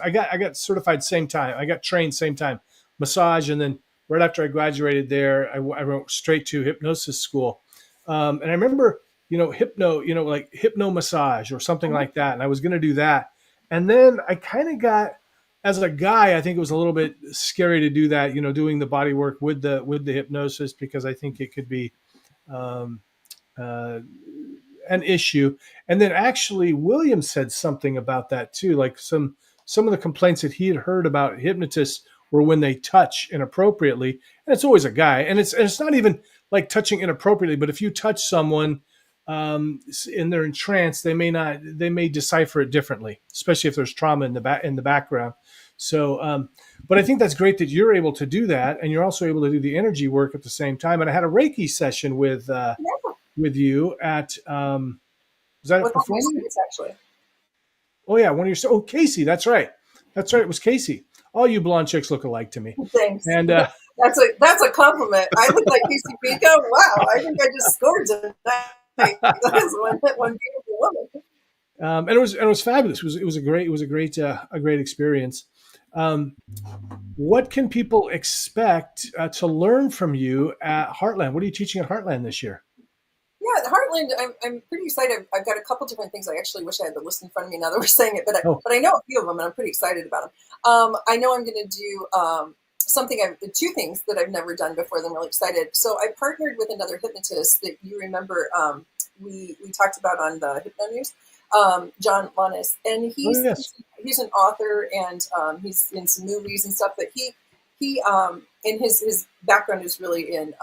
I got certified same time. I got trained same time, massage, and then right after I graduated there, I went straight to hypnosis school. And I remember, like hypno massage or something like that. And I was going to do that. And then I kind of got, as a guy, I think it was a little bit scary to do that, doing the body work with the hypnosis, because I think it could be an issue. And then actually William said something about that too, like some of the complaints that he had heard about hypnotists were when they touch inappropriately. And it's always a guy. And it's not even like touching inappropriately, but if you touch someone and they're in trance, they may decipher it differently, especially if there's trauma in the background. So, but I think that's great that you're able to do that, and you're also able to do the energy work at the same time. And I had a Reiki session with you at was that a
With all my
performance?
students, actually.
Oh yeah, one of your Casey. That's right. It was Casey. All you blonde chicks look alike to me.
Thanks.
And
that's a compliment. I look like Casey Pico. Wow, I think I just scored tonight. That's one beautiful woman.
And it was fabulous. It was a great experience. What can people expect to learn from you at Heartland? What are you teaching at Heartland this year?
Yeah, at Heartland, I'm pretty excited. I've got a couple different things. I actually wish I had the list in front of me now that we're saying it, but I know a few of them, and I'm pretty excited about them. I know I'm going to do two things that I've never done before that I'm really excited. So I partnered with another hypnotist that you remember we talked about on the Hypno News, John Lonis, and he's an author, and he's in some movies and stuff, but he and his background is really in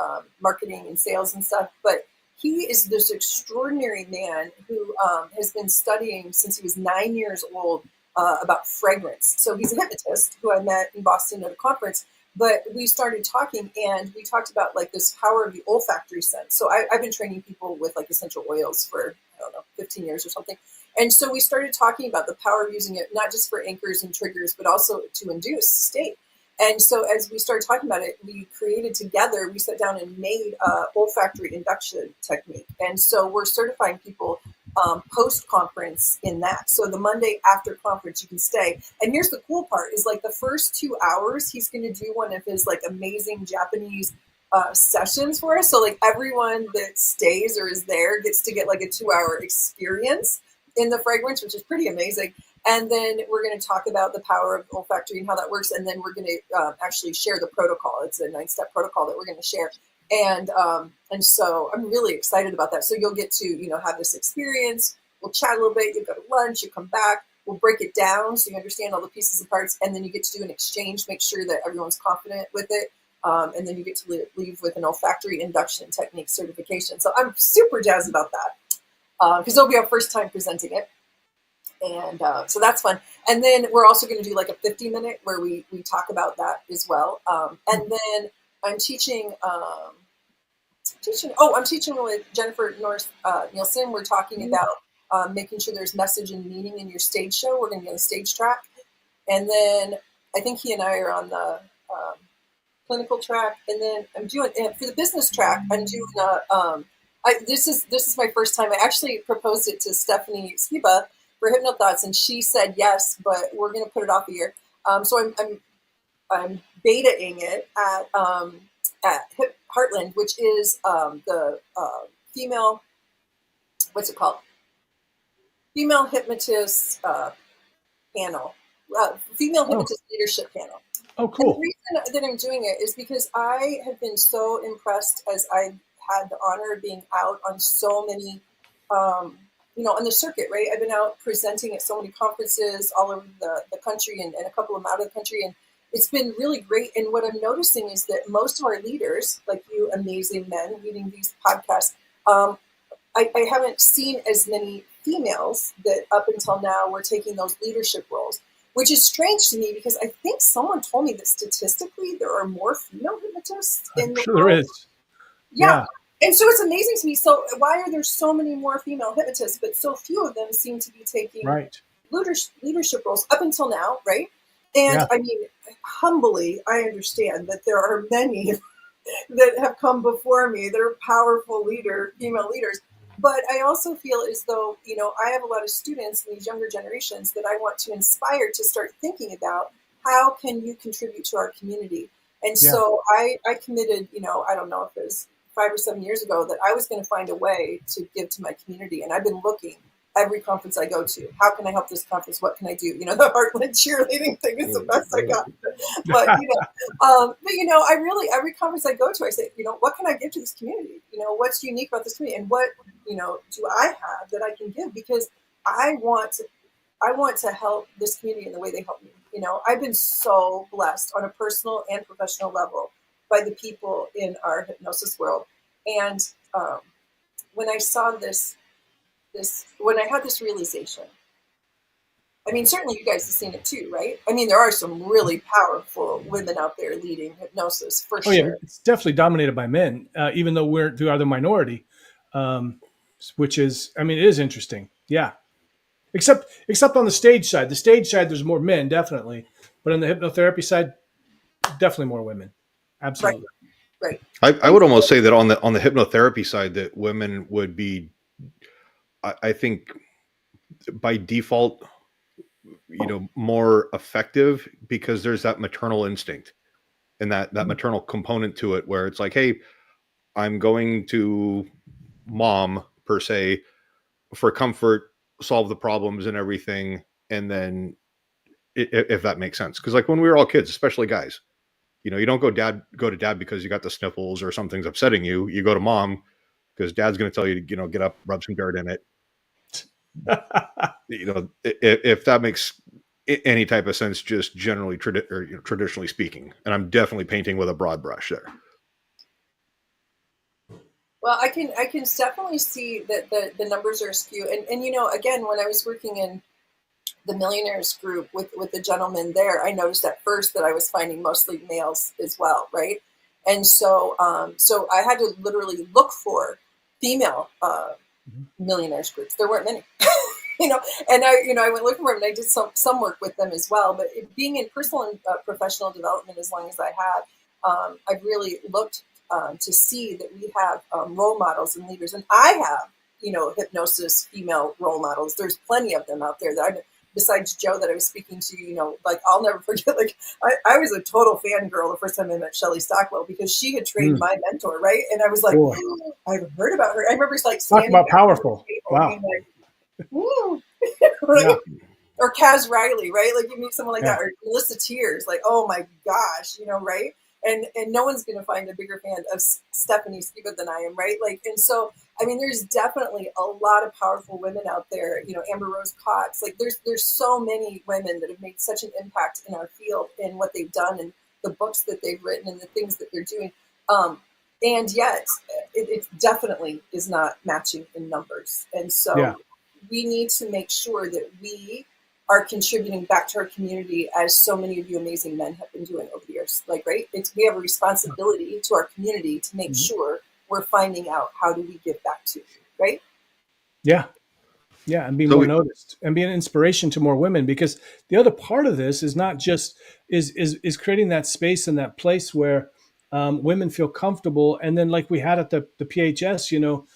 marketing and sales and stuff, but he is this extraordinary man who has been studying since he was 9 years old about fragrance. So he's a hypnotist who I met in Boston at a conference, but we started talking, and we talked about like this power of the olfactory sense. So I've been training people with like essential oils for, 15 years or something. And so we started talking about the power of using it, not just for anchors and triggers, but also to induce state. And so as we started talking about it, we sat down and made an olfactory induction technique. And so we're certifying people post-conference in that. So the Monday after conference, you can stay. And here's the cool part is like the first 2 hours, he's going to do one of his like amazing Japanese sessions for us. So like everyone that stays or is there gets to get like a 2-hour experience in the fragrance, which is pretty amazing. And then we're going to talk about the power of olfactory and how that works. And then we're going to actually share the protocol. It's a 9-step protocol that we're going to share. And so I'm really excited about that. So you'll get to, have this experience. We'll chat a little bit. You'll go to lunch. You come back. We'll break it down so you understand all the pieces and parts. And then you get to do an exchange, make sure that everyone's confident with it. And then you get to leave with an olfactory induction technique certification. So I'm super jazzed about that because it'll be our first time presenting it. And so that's fun. And then we're also going to do like a 50-minute where we talk about that as well. And then I'm teaching. I'm teaching with Jennifer North Nielsen. We're talking about making sure there's message and meaning in your stage show. We're going to be on the stage track. And then I think he and I are on the clinical track. And then I'm doing for the business track. I'm doing this is my first time. I actually proposed it to Stephanie Skiba for HypnoThoughts, and she said yes, but we're going to put it off a year. So I'm betaing it at Heartland, which is the female, what's it called? Female hypnotist panel, female hypnotist leadership panel.
Oh, cool.
And the reason that I'm doing it is because I have been so impressed as I've had the honor of being out on so many on the circuit, right? I've been out presenting at so many conferences all over the country and a couple of them out of the country. And it's been really great. And what I'm noticing is that most of our leaders, like you amazing men leading these podcasts, I haven't seen as many females that up until now were taking those leadership roles, which is strange to me because I think someone told me that statistically there are more female hypnotists in the world.
There is.
Yeah. And so it's amazing to me. So why are there so many more female hypnotists, but so few of them seem to be taking leadership roles up until now, right? And I mean, humbly, I understand that there are many that have come before me that are powerful female leaders. But I also feel as though, I have a lot of students in these younger generations that I want to inspire to start thinking about how can you contribute to our community. And so I committed, I don't know if it was 5 or 7 years ago that I was going to find a way to give to my community. And I've been looking every conference I go to. How can I help this conference? What can I do? The Heartland cheerleading thing is the best I got. But, I really, every conference I go to, I say, what can I give to this community? What's unique about this community? And what, do I have that I can give? Because I want to help this community in the way they help me. I've been so blessed on a personal and professional level by the people in our hypnosis world. And when I saw when I had this realization, I mean, certainly you guys have seen it too, right? I mean, there are some really powerful women out there leading hypnosis for
Oh yeah,
sure.
it's definitely dominated by men, even though we are the minority, which is, I mean, it is interesting. Yeah, except on the stage side. The stage side, there's more men, definitely, but on the hypnotherapy side, definitely more women. Absolutely.
Right.
I would almost say that on the hypnotherapy side, that women would be, I think, by default, more effective, because there's that maternal instinct and that maternal component to it, where it's like, hey, I'm going to mom per se for comfort, solve the problems and everything, and then if that makes sense, because like when we were all kids, especially guys, you don't go to dad because you got the sniffles or something's upsetting you. You go to mom because dad's going to tell you to get up, rub some dirt in it. If that makes any type of sense, just generally traditionally speaking. And I'm definitely painting with a broad brush there.
Well, I can definitely see that the numbers are skewed. And again, when I was working in the millionaires group with the gentleman there, I noticed at first that I was finding mostly males as well, right? And so I had to literally look for female millionaires groups. There weren't many. And I went looking for them, and I did some work with them as well. But being in personal and professional development as long as I have, I've really looked to see that we have role models and leaders, and I have hypnosis female role models. There's plenty of them out there that besides Joe that I was speaking to. Like I'll never forget. Like I was a total fangirl the first time I met Shelley Stockwell, because she had trained my mentor, right? And I was like, oh, I've heard about her. I remember like standing
talk about powerful. Wow.
Woo. Right? Or Kaz Riley, right? Like you meet someone like that, or Melissa Tears, like, oh my gosh, right? And no one's going to find a bigger fan of Stephanie Skiba than I am, right? Like, and so, I mean, there's definitely a lot of powerful women out there, Amber Rose Cox, like there's so many women that have made such an impact in our field and what they've done and the books that they've written and the things that they're doing. And yet it definitely is not matching in numbers. And so we need to make sure that we are contributing back to our community, as so many of you amazing men have been doing over the years. Like, right? We have a responsibility to our community to make sure we're finding out how do we give back to, right?
Yeah. Yeah. And be more noticed and be an inspiration to more women, because the other part of this is not just is creating that space and that place where women feel comfortable. And then like we had at the PHS,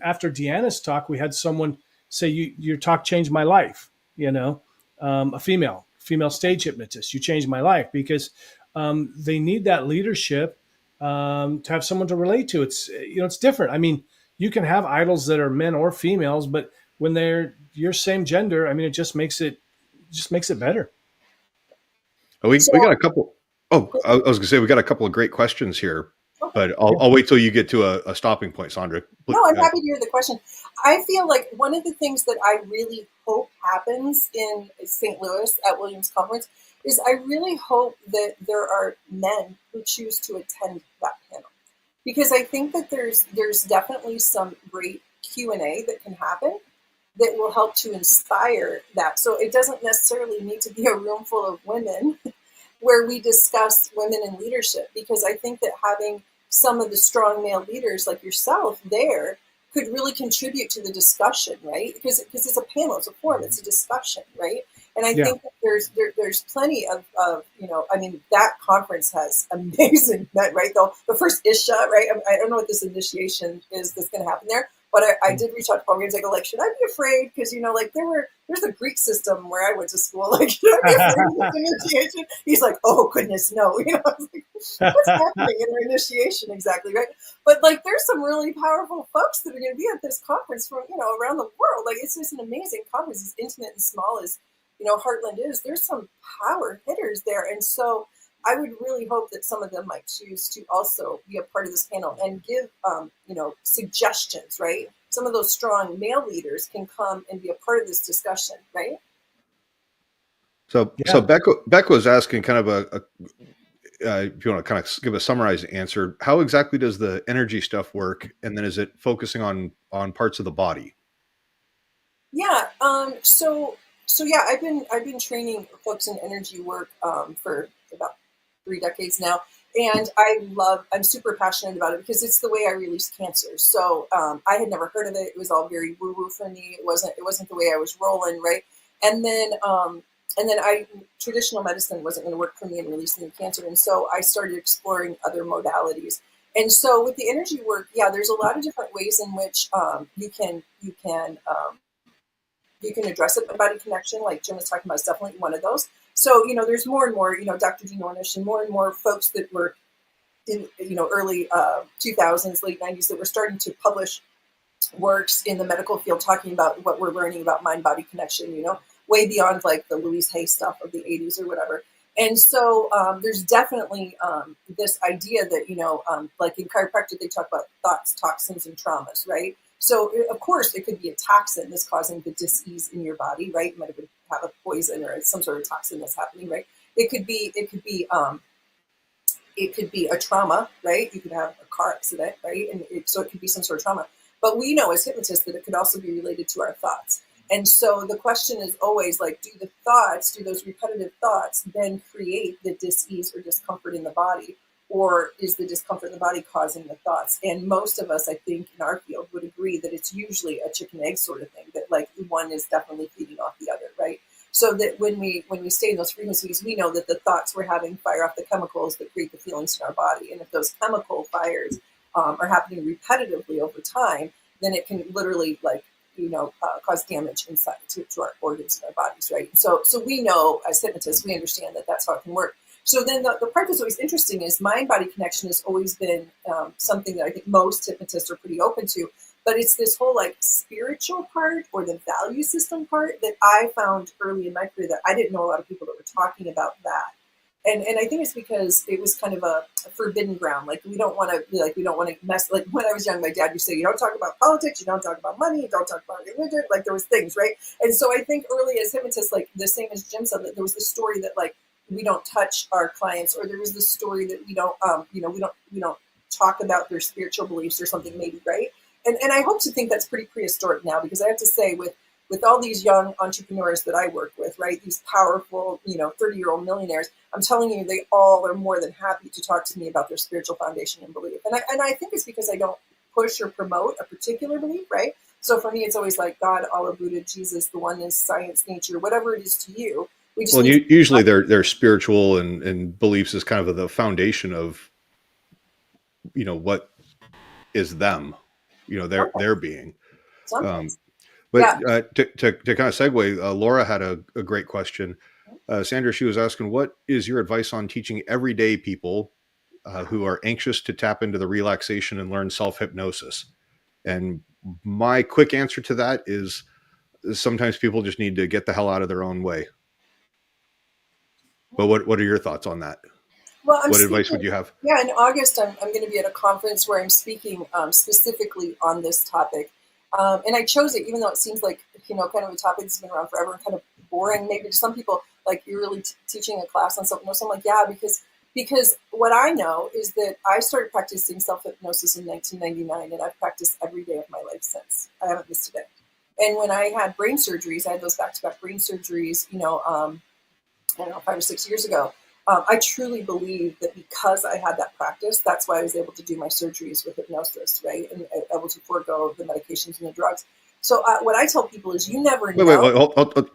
after Deanna's talk, we had someone say, your talk changed my life. A female stage hypnotist, you changed my life, because they need that leadership to have someone to relate to. It's it's different. I mean, you can have idols that are men or females, but when they're your same gender, I mean, it just makes it better.
We got a couple. Oh, I was gonna say we got a couple of great questions here. But I'll wait till you get to a stopping point, Sandra.
No, I'm happy to hear the question. I feel like one of the things that I really hope happens in St. Louis at Williams Conference is I really hope that there are men who choose to attend that panel, because I think that there's definitely some great Q&A that can happen that will help to inspire that. So it doesn't necessarily need to be a room full of women where we discuss women in leadership, because I think that having some of the strong male leaders like yourself there could really contribute to the discussion, right? Because it's a panel, it's a forum, it's a discussion, right? And I think that there's plenty of I mean, that conference has amazing men, right? The first Isha, right? I don't know what this initiation is that's going to happen there, but I did reach out to Paul Reed. I go, like, should I be afraid? Because like there's a Greek system where I went to school. Like, should I be afraid of this initiation? He's like, oh goodness, no. I was like, what's happening in our initiation exactly, right? But like, there's some really powerful folks that are going to be at this conference from around the world. Like, it's just an amazing conference, as intimate and small as Heartland is. There's some power hitters there, and so I would really hope that some of them might choose to also be a part of this panel and give, suggestions, right? Some of those strong male leaders can come and be a part of this discussion, right?
So Becca was asking kind of if you want to kind of give a summarized answer, how exactly does the energy stuff work? And then is it focusing on parts of the body?
Yeah. So So yeah, I've been training folks in energy work for about 3 decades now, and I'm super passionate about it because it's the way I release cancer. So I had never heard of it. It was all very woo woo for me. It wasn't the way I was rolling, right? And then traditional medicine wasn't going to work for me in releasing the cancer, and so I started exploring other modalities. And so with the energy work, yeah, there's a lot of different ways in which you can address it. Body connection, like Jim was talking about, is definitely one of those. So, there's more and more, Dr. Dean Ornish and more folks that were in, early 2000s, late 90s, that were starting to publish works in the medical field talking about what we're learning about mind-body connection, way beyond like the Louise Hay stuff of the 80s or whatever. And so there's definitely this idea that, like in chiropractic, they talk about thoughts, toxins, and traumas, right? So, of course, it could be a toxin that's causing the dis-ease in your body, right? You might have a poison or some sort of toxin that's happening, right? It could be a trauma, right? You could have a car accident, right? And so it could be some sort of trauma. But we know as hypnotists that it could also be related to our thoughts. And so the question is always like, do those repetitive thoughts then create the dis-ease or discomfort in the body? Or is the discomfort in the body causing the thoughts? And most of us, I think, in our field would agree that it's usually a chicken egg sort of thing, that like one is definitely feeding off the other, right? So that when we stay in those frequencies, we know that the thoughts we're having fire off the chemicals that create the feelings in our body. And if those chemical fires are happening repetitively over time, then it can literally cause damage inside to our organs and our bodies, right? So we know as hypnotists, we understand that that's how it can work. So then the part that's always interesting is mind-body connection has always been something that I think most hypnotists are pretty open to, but it's this whole like spiritual part or the value system part that I found early in my career that I didn't know a lot of people that were talking about that. And I think it's because it was kind of a forbidden ground. Like we don't want to mess. Like when I was young, my dad used to say, "You don't talk about politics. You don't talk about money. You don't talk about religion." Like there was things, right? And so I think early as hypnotists, like the same as Jim said, that there was this story that like we don't touch our clients, or there was this story that we don't talk about their spiritual beliefs or something maybe, right? And I hope to think that's pretty prehistoric now, because I have to say with all these young entrepreneurs that I work with, right, these powerful, 30-year-old millionaires, I'm telling you, they all are more than happy to talk to me about their spiritual foundation and belief. And I think it's because I don't push or promote a particular belief, right? So for me, it's always like God, Allah, Buddha, Jesus, the oneness, science, nature, whatever it is to you.
Usually they're spiritual and beliefs is kind of the foundation of, what is them, their being. But yeah. To kind of segue, Laura had a great question. Sandra, she was asking, what is your advice on teaching everyday people who are anxious to tap into the relaxation and learn self-hypnosis? And my quick answer to that is sometimes people just need to get the hell out of their own way. But what are your thoughts on that?
Well,
what advice would you have?
Yeah, in August, I'm going to be at a conference where I'm speaking specifically on this topic. And I chose it, even though it seems like, kind of a topic that's been around forever and kind of boring, maybe to some people, like you're really teaching a class on something. So I'm like, yeah, because what I know is that I started practicing self-hypnosis in 1999, and I've practiced every day of my life since. I haven't missed a day. And when I had brain surgeries, I had those back-to-back brain surgeries, I don't know, 5 or 6 years ago. I truly believe that because I had that practice, that's why I was able to do my surgeries with hypnosis, right? And able to forego the medications and the drugs. So what I tell people is you never know.
Wait. Hold.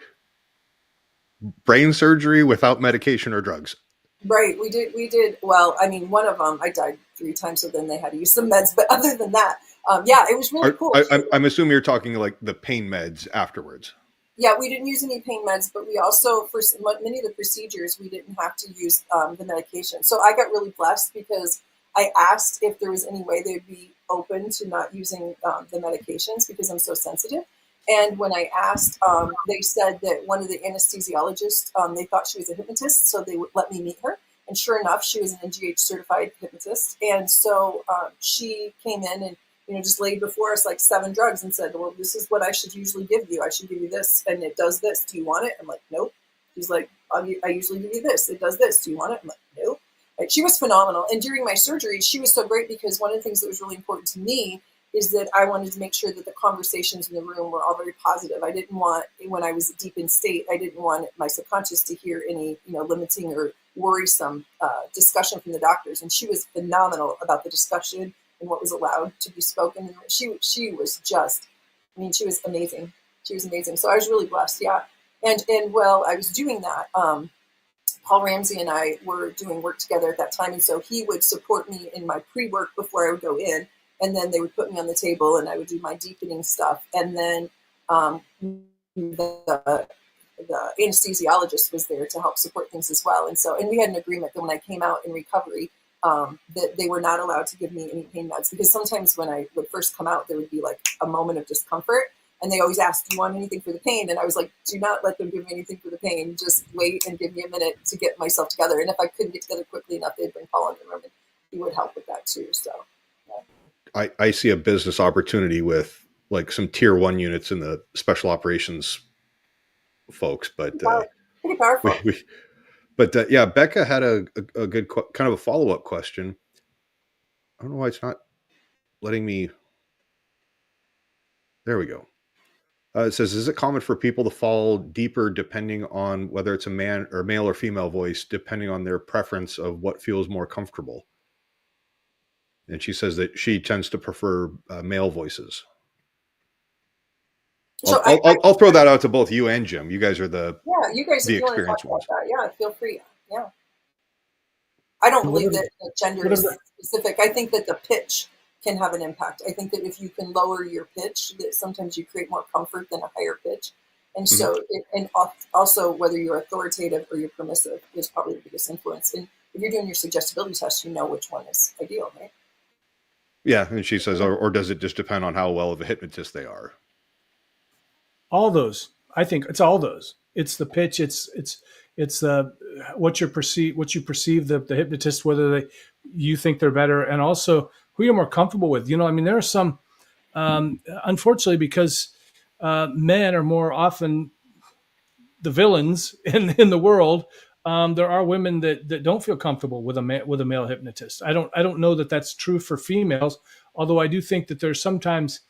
Brain surgery without medication or drugs.
Right. We did. Well, I mean, one of them, I died 3 times, so then they had to use some meds. But other than that, it was really cool.
I'm assuming you're talking like the pain meds afterwards.
Yeah, we didn't use any pain meds, but we also, for many of the procedures, we didn't have to use the medication. So I got really blessed because I asked if there was any way they'd be open to not using the medications because I'm so sensitive. And when I asked, they said that one of the anesthesiologists, they thought she was a hypnotist, so they would let me meet her. And sure enough, she was an NGH certified hypnotist. And so she came in and just laid before us like 7 drugs and said, well, this is what I should usually give you. I should give you this, and it does this. Do you want it? I'm like, nope. She's like, I usually give you this. It does this. Do you want it? I'm like, nope. Like, she was phenomenal. And during my surgery, she was so great because one of the things that was really important to me is that I wanted to make sure that the conversations in the room were all very positive. I didn't want, when I was deep in state, I didn't want my subconscious to hear any, limiting or worrisome discussion from the doctors. And she was phenomenal about the discussion and what was allowed to be spoken. And she was just, she was amazing. She was amazing. So I was really blessed. Yeah. And while I was doing that, Paul Ramsey and I were doing work together at that time. And so he would support me in my pre-work before I would go in. And then they would put me on the table and I would do my deepening stuff. And then the anesthesiologist was there to help support things as well. And we had an agreement that when I came out in recovery, that they were not allowed to give me any pain meds, because sometimes when I would first come out, there would be like a moment of discomfort. And they always asked, do you want anything for the pain? And I was like, do not let them give me anything for the pain. Just wait and give me a minute to get myself together. And if I couldn't get together quickly enough, they'd bring Paul in the room and he would help with that too. So yeah.
I see a business opportunity with like some tier 1 units in the special operations folks, but
pretty powerful.
Yeah, Becca had a good kind of a follow-up question. I don't know why it's not letting me. There we go. It says, is it common for people to fall deeper depending on whether it's a male or female voice, depending on their preference of what feels more comfortable? And she says that she tends to prefer male voices. So I'll throw that out to both you and Jim. You guys are
you guys
the
if you want to talk
experienced ones.
about that. Yeah, feel free. Yeah. I don't believe that gender is specific. I think that the pitch can have an impact. I think that if you can lower your pitch, that sometimes you create more comfort than a higher pitch. And so, and also whether you're authoritative or you're permissive is probably the biggest influence. And if you're doing your suggestibility test, you know which one is ideal, right?
Yeah, and she says, or does it just depend on how well of a hypnotist they are?
All those. I think it's all those. It's the pitch. It's what you perceive the hypnotist, whether you think they're better, and also who you're more comfortable with. There are some, unfortunately, because men are more often the villains in the world. There are women that don't feel comfortable with a male hypnotist. I don't know that that's true for females, although I do think that there's sometimes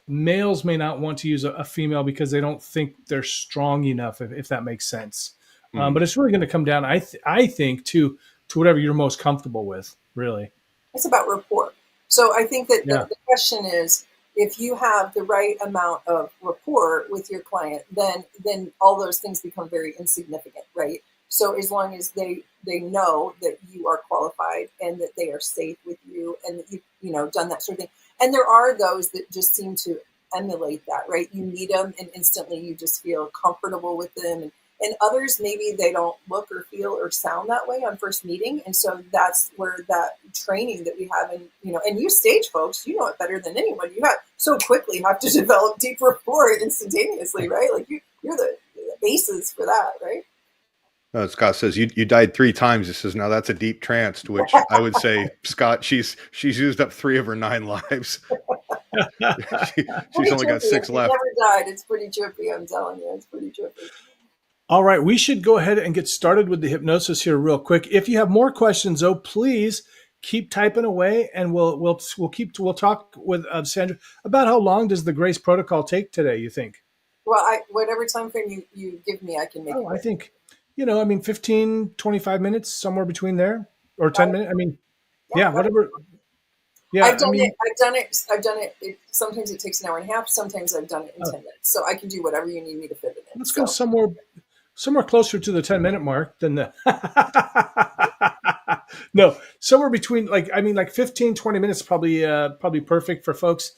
males may not want to use a female because they don't think they're strong enough, if that makes sense. But it's really going to come down, I think, to whatever you're most comfortable with, really.
It's about rapport. So I think that the question is, if you have the right amount of rapport with your client, then all those things become very insignificant, right? So as long as they know that you are qualified and that they are safe with you and that you've done that sort of thing. And there are those that just seem to emulate that, right? You meet them and instantly you just feel comfortable with them. And others, maybe they don't look or feel or sound that way on first meeting. And so that's where that training that we have, and you stage folks, you know it better than anyone. You have to develop deep rapport instantaneously, right? Like you're the basis for that, right?
Scott says you died 3 times. He says, now that's a deep trance, to which I would say, Scott, she's used up 3 of her 9 lives. she's only got 6 left.
Never died. It's pretty trippy. I'm telling you, it's pretty trippy.
All right, we should go ahead and get started with the hypnosis here real quick. If you have more questions, though, please keep typing away, and we'll talk with Sandra about how long does the Grace protocol take today. You think?
Well, whatever time frame you give me, I can make.
I think 15, 25 minutes, somewhere between there, or 10 minutes. Whatever. Yeah,
I've done it. Sometimes it takes an hour and a half. Sometimes I've done it in 10 minutes. So I can do whatever you need me to fit it in.
Let's go somewhere closer to the 10-minute mark than the. No, somewhere between 15, 20 minutes probably perfect for folks.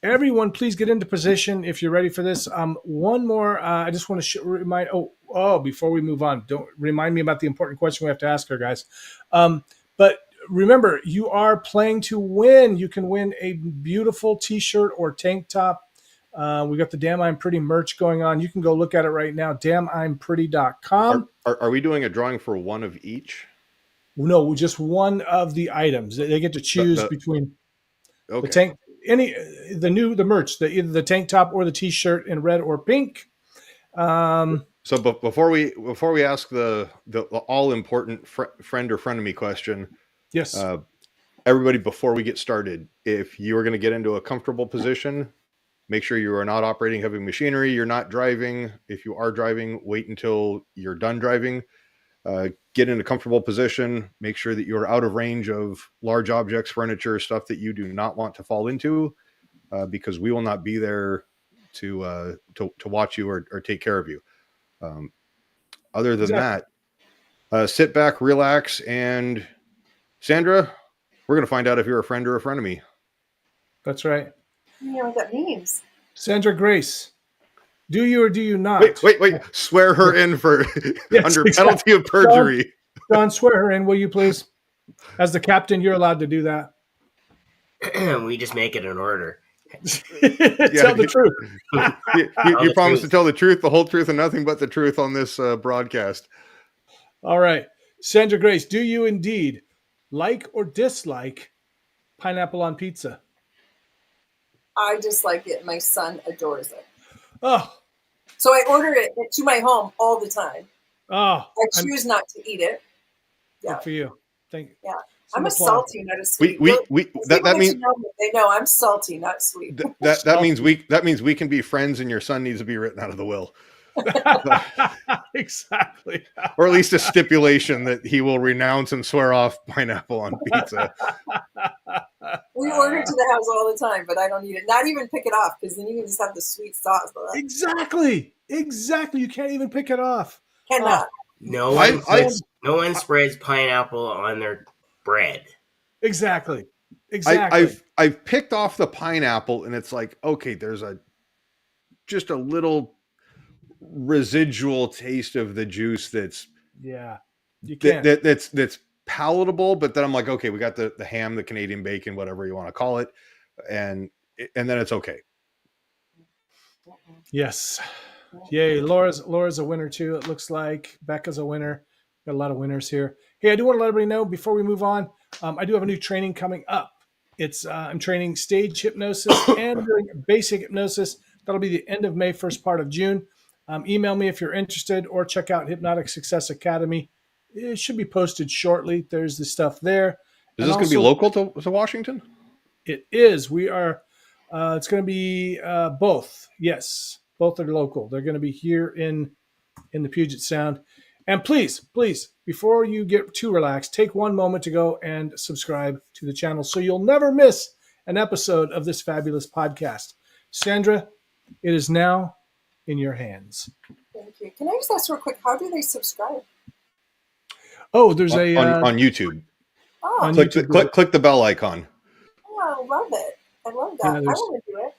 Everyone, please get into position if you're ready for this. One more, I just want to remind. Before we move on, don't remind me about the important question we have to ask her, guys. But remember, you are playing to win. You can win a beautiful T-shirt or tank top. We got the Damn I'm Pretty merch going on. You can go look at it right now. DamnI'mPretty.com.
Are we doing a drawing for one of each?
No, just one of the items. They get to choose between the tank. The merch, either the tank top or the T-shirt in red or pink.
So before we ask the all important friend or frenemy question,
yes,
everybody, before we get started, if you are going to get into a comfortable position, make sure you are not operating heavy machinery. You're not driving. If you are driving, wait until you're done driving. Get in a comfortable position. Make sure that you're out of range of large objects, furniture, stuff that you do not want to fall into, because we will not be there to watch you or take care of you. Other than that, sit back, relax, and Sandra, we're going to find out if you're a friend or a frenemy.
That's right.
You know what that means.
Sandra Grace, do you or do you not?
Wait. Swear her in for
Yes,
under
exactly.
penalty of perjury.
John, swear her in, will you please? As the captain, you're allowed to do that.
We just make it an order.
Tell the truth.
You promise to tell the truth, the whole truth, and nothing but the truth on this broadcast.
All right. Sandra Grace, do you indeed like or dislike pineapple on pizza?
I dislike it. My son adores it.
Oh.
So I order it to my home all the time.
Oh.
I choose not to eat it. Yeah.
Good for you. Thank you.
Yeah. I'm a salty, not a sweet.
That means
they know I'm salty, not sweet.
That means we can be friends, and your son needs to be written out of the will.
Exactly.
Or at least a stipulation that he will renounce and swear off pineapple on pizza.
We order to the house all the time, but I don't eat it. Not even pick it off, because then you can just have the sweet sauce.
Exactly. You can't even pick it off.
Cannot.
No one spreads pineapple on their bread.
Exactly.
I've picked off the pineapple, and it's like, okay, there's just a little residual taste of the juice that's
you can't.
That's palatable, but then I'm like, okay, we got the ham, the Canadian bacon, whatever you want to call it, and then it's okay.
Yes. Yay. Laura's a winner too, it looks like. Becca's a winner. Got a lot of winners here. Hey, I do want to let everybody know before we move on, I do have a new training coming up. It's I'm training stage hypnosis and doing basic hypnosis. That'll be the end of May, first part of June. Email me if you're interested, or check out Hypnotic Success Academy. It should be posted shortly. There's the stuff there.
Is this going to be local to Washington?
It is. We are. It's going to be both. Yes, both are local. They're going to be here in the Puget Sound. And please, before you get too relaxed, take one moment to go and subscribe to the channel so you'll never miss an episode of this fabulous podcast. Sandra, it is now in your hands.
Thank you. Can I just ask real quick, how do they subscribe?
Oh, there's
on YouTube.
Oh,
Click the bell icon.
Oh, I love it. I love that. I want to do it.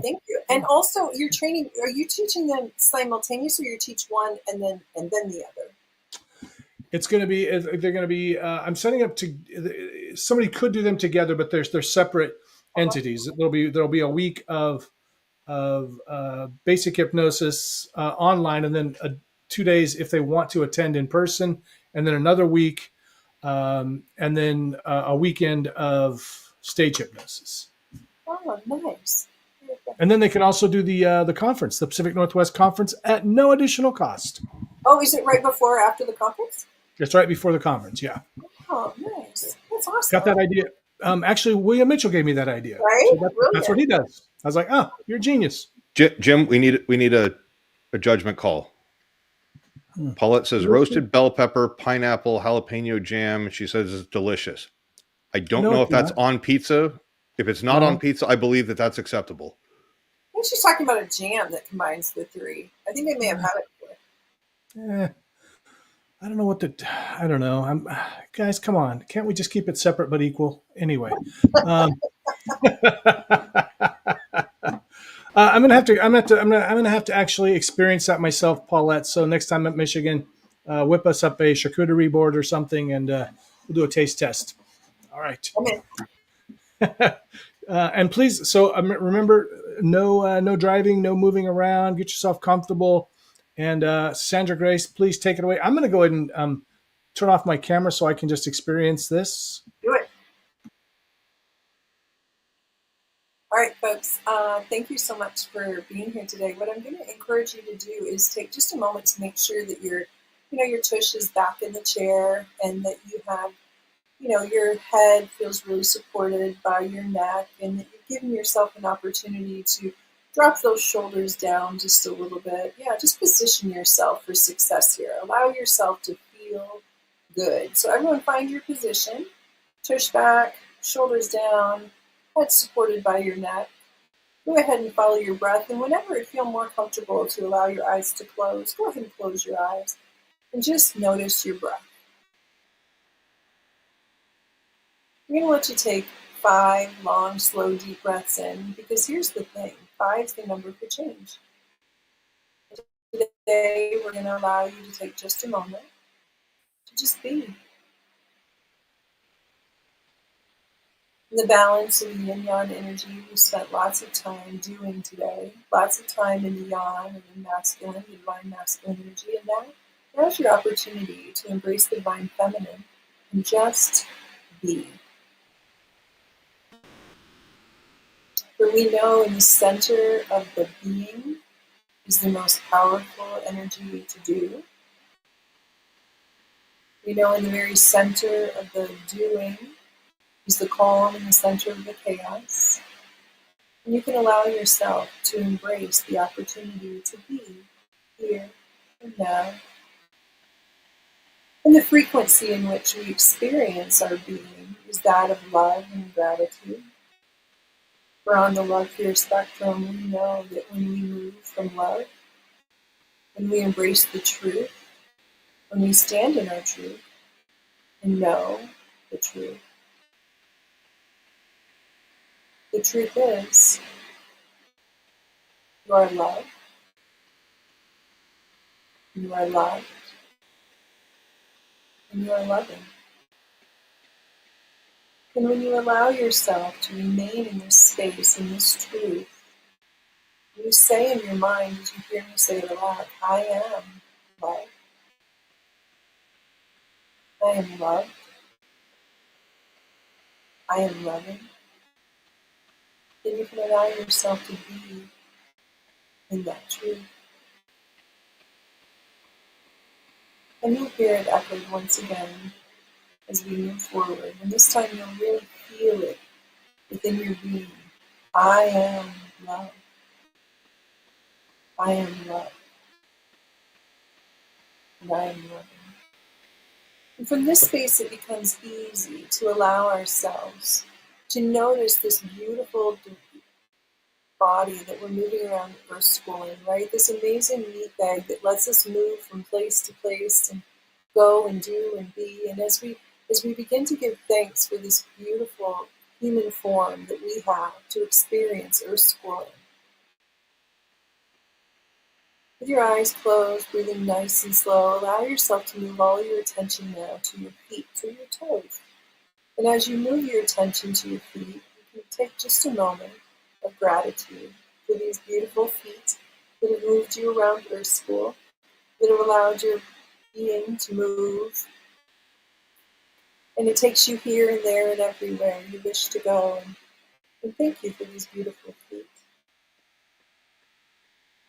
Thank you. And also, you're training. Are you teaching them simultaneously, or you teach one and then the other?
It's going to be. They're going to be. I'm setting up to. Somebody could do them together, but they're separate entities. There'll be a week of basic hypnosis online, and then 2 days if they want to attend in person, and then another week, and then a weekend of stage hypnosis.
Oh, nice.
And then they can also do the conference, the Pacific Northwest Conference, at no additional cost.
Oh, is it right before or after the conference?
It's right before the conference, yeah.
Oh, nice. That's awesome.
Got that idea. Actually, William Mitchell gave me that idea.
Right?
So that's what he does. I was like, oh, you're a genius.
Jim, we need a judgment call. Paulette says roasted bell pepper, pineapple, jalapeno jam. She says it's delicious. I don't know if that's on pizza. If it's not on pizza, I believe that's acceptable.
I think she's talking about a jam that combines the three. I think they may have had it before.
I don't know I don't know. Guys, come on. Can't we just keep it separate but equal? Anyway. I'm gonna have to actually experience that myself, Paulette. So next time at Michigan, whip us up a charcuterie board or something, and we'll do a taste test. All right.
Okay.
And please, so remember, no driving, no moving around. Get yourself comfortable. And Sandra Grace, please take it away. I'm going to go ahead and turn off my camera so I can just experience this.
Do it. All right, folks. Thank you so much for being here today. What I'm going to encourage you to do is take just a moment to make sure that your tush is back in the chair, and that you have, your head feels really supported by your neck, and that you've given yourself an opportunity to drop those shoulders down just a little bit. Yeah, just position yourself for success here. Allow yourself to feel good. So everyone find your position. Tush back, shoulders down, head supported by your neck. Go ahead and follow your breath, and whenever it feels more comfortable to allow your eyes to close, go ahead and close your eyes and just notice your breath. I'm going to let you take 5 long, slow, deep breaths in, because here's the thing, 5 is the number for change. Today, we're going to allow you to take just a moment to just be. In the balance of the yin-yang energy, we spent lots of time doing today, lots of time in the yang and in masculine, the divine masculine energy, and now's your opportunity to embrace the divine feminine and just be. For we know in the center of the being is the most powerful energy to do. We know in the very center of the doing is the calm in the center of the chaos. And you can allow yourself to embrace the opportunity to be here and now. And the frequency in which we experience our being is that of love and gratitude. We're on the love-fear spectrum. We know that when we move from love, when we embrace the truth, when we stand in our truth and know the truth is you are loved, you are loved, and you are loving. And when you allow yourself to remain in this space, in this truth, you say in your mind, as you hear me say it aloud, I am love. I am loved. I am loving. Then you can allow yourself to be in that truth. And you'll hear it echoed once again as we move forward. And this time you'll really feel it within your being. I am love. I am love. And I am loving. And from this space it becomes easy to allow ourselves to notice this beautiful body that we're moving around at first school in, right? This amazing meat bag that lets us move from place to place and go and do and be. And as we begin to give thanks for this beautiful human form that we have to experience earth schooling, with your eyes closed, breathing nice and slow, allow yourself to move all your attention now to your feet, to your toes. And as you move your attention to your feet, you can take just a moment of gratitude for these beautiful feet that have moved you around Earth School, that have allowed your being to move. And it takes you here and there and everywhere you wish to go. And thank you for these beautiful feet.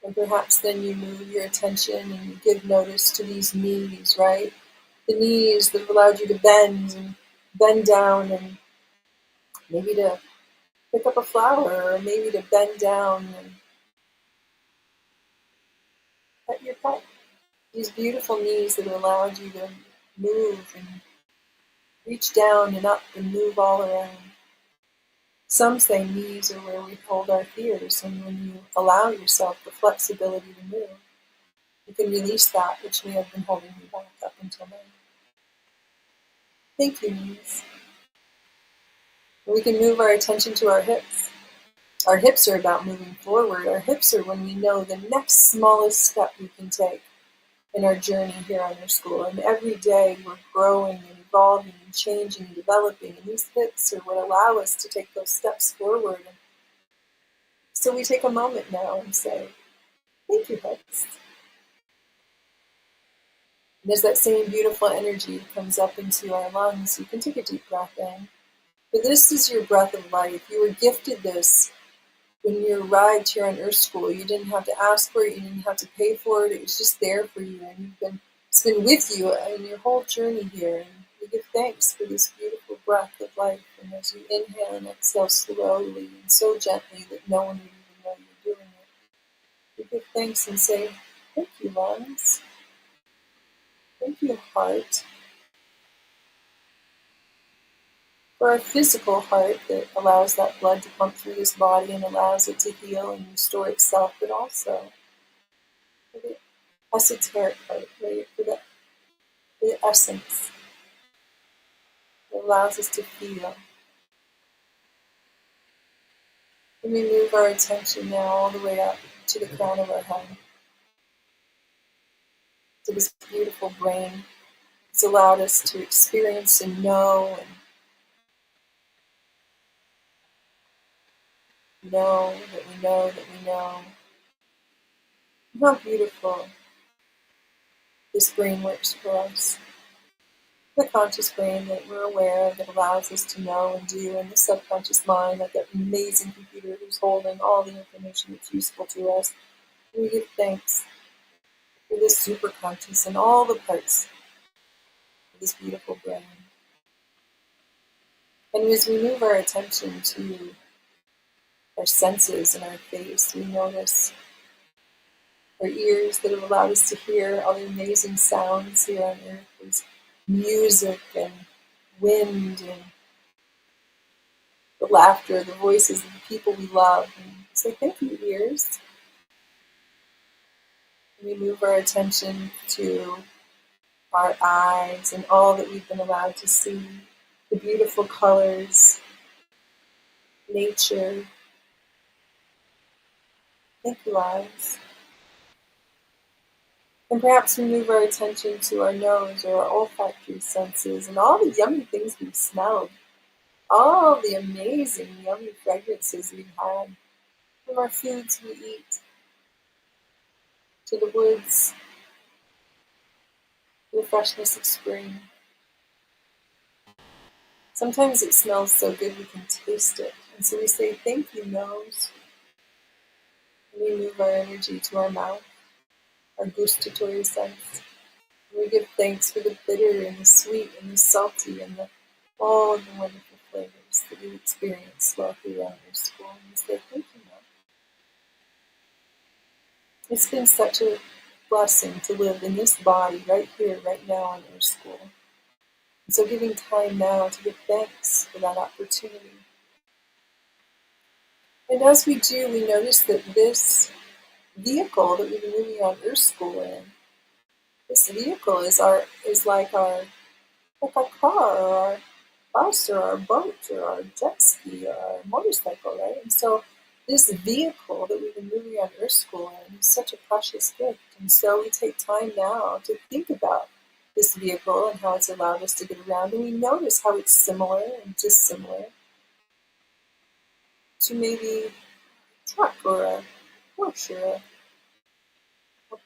And perhaps then you move your attention and you give notice to these knees, right? The knees that have allowed you to bend down and maybe to pick up a flower, or maybe to bend down and pet your pet. These beautiful knees that have allowed you to move and reach down and up and move all around. Some say knees are where we hold our fears, and when you allow yourself the flexibility to move, you can release that which may have been holding you back up until now. Thank you, knees. We can move our attention to our hips. Our hips are about moving forward. Our hips are when we know the next smallest step we can take in our journey here on our school. And every day we're growing and evolving and changing and developing. And these hips are what allow us to take those steps forward. And so we take a moment now and say, thank you, hips. And as that same beautiful energy comes up into our lungs, you can take a deep breath in. But this is your breath of life. You were gifted this when you arrived here on Earth School. You didn't have to ask for it. You didn't have to pay for it. It was just there for you. And it's been with you in your whole journey here. And we give thanks for this beautiful breath of life. And as you inhale and exhale slowly and so gently that no one would even know you're doing it, you give thanks and say, thank you, lungs. Thank you, heart. For our physical heart that allows that blood to pump through this body and allows it to heal and restore itself, but also for the esoteric heart, right? For the essence that allows us to feel. And we move our attention now all the way up to the crown of our head, to this beautiful brain. It's allowed us to experience and know and know that we know that we know. How beautiful this brain works for us. The conscious brain that we're aware of that allows us to know and do, and the subconscious mind, like that amazing computer who's holding all the information that's useful to us. And we give thanks for this superconscious and all the parts of this beautiful brain. And as we move our attention to our senses and our face, we notice our ears that have allowed us to hear all the amazing sounds here on earth. There's music and wind and the laughter, the voices of the people we love. And say, thank you, ears. And we move our attention to our eyes and all that we've been allowed to see, the beautiful colors, nature. Thank you, eyes. And perhaps we move our attention to our nose or our olfactory senses and all the yummy things we've smelled, all the amazing yummy fragrances we've had from our foods we eat, to the woods, to the freshness of spring. Sometimes it smells so good we can taste it. And so we say, thank you, nose. And we move our energy to our mouth, our gustatory sense. And we give thanks for the bitter and the sweet and the salty and all the wonderful flavors that we experience while we're around our school. And we say, thank you, Mom. It's been such a blessing to live in this body right here, right now on our school. And so giving time now to give thanks for that opportunity. And as we do, we notice that this vehicle that we've been moving on Earth School in, this vehicle is like our car or our bus or our boat or our jet ski or our motorcycle, right? And so this vehicle that we've been moving on Earth School in is such a precious gift. And so we take time now to think about this vehicle and how it's allowed us to get around. And we notice how it's similar and dissimilar to maybe a truck or a horse or a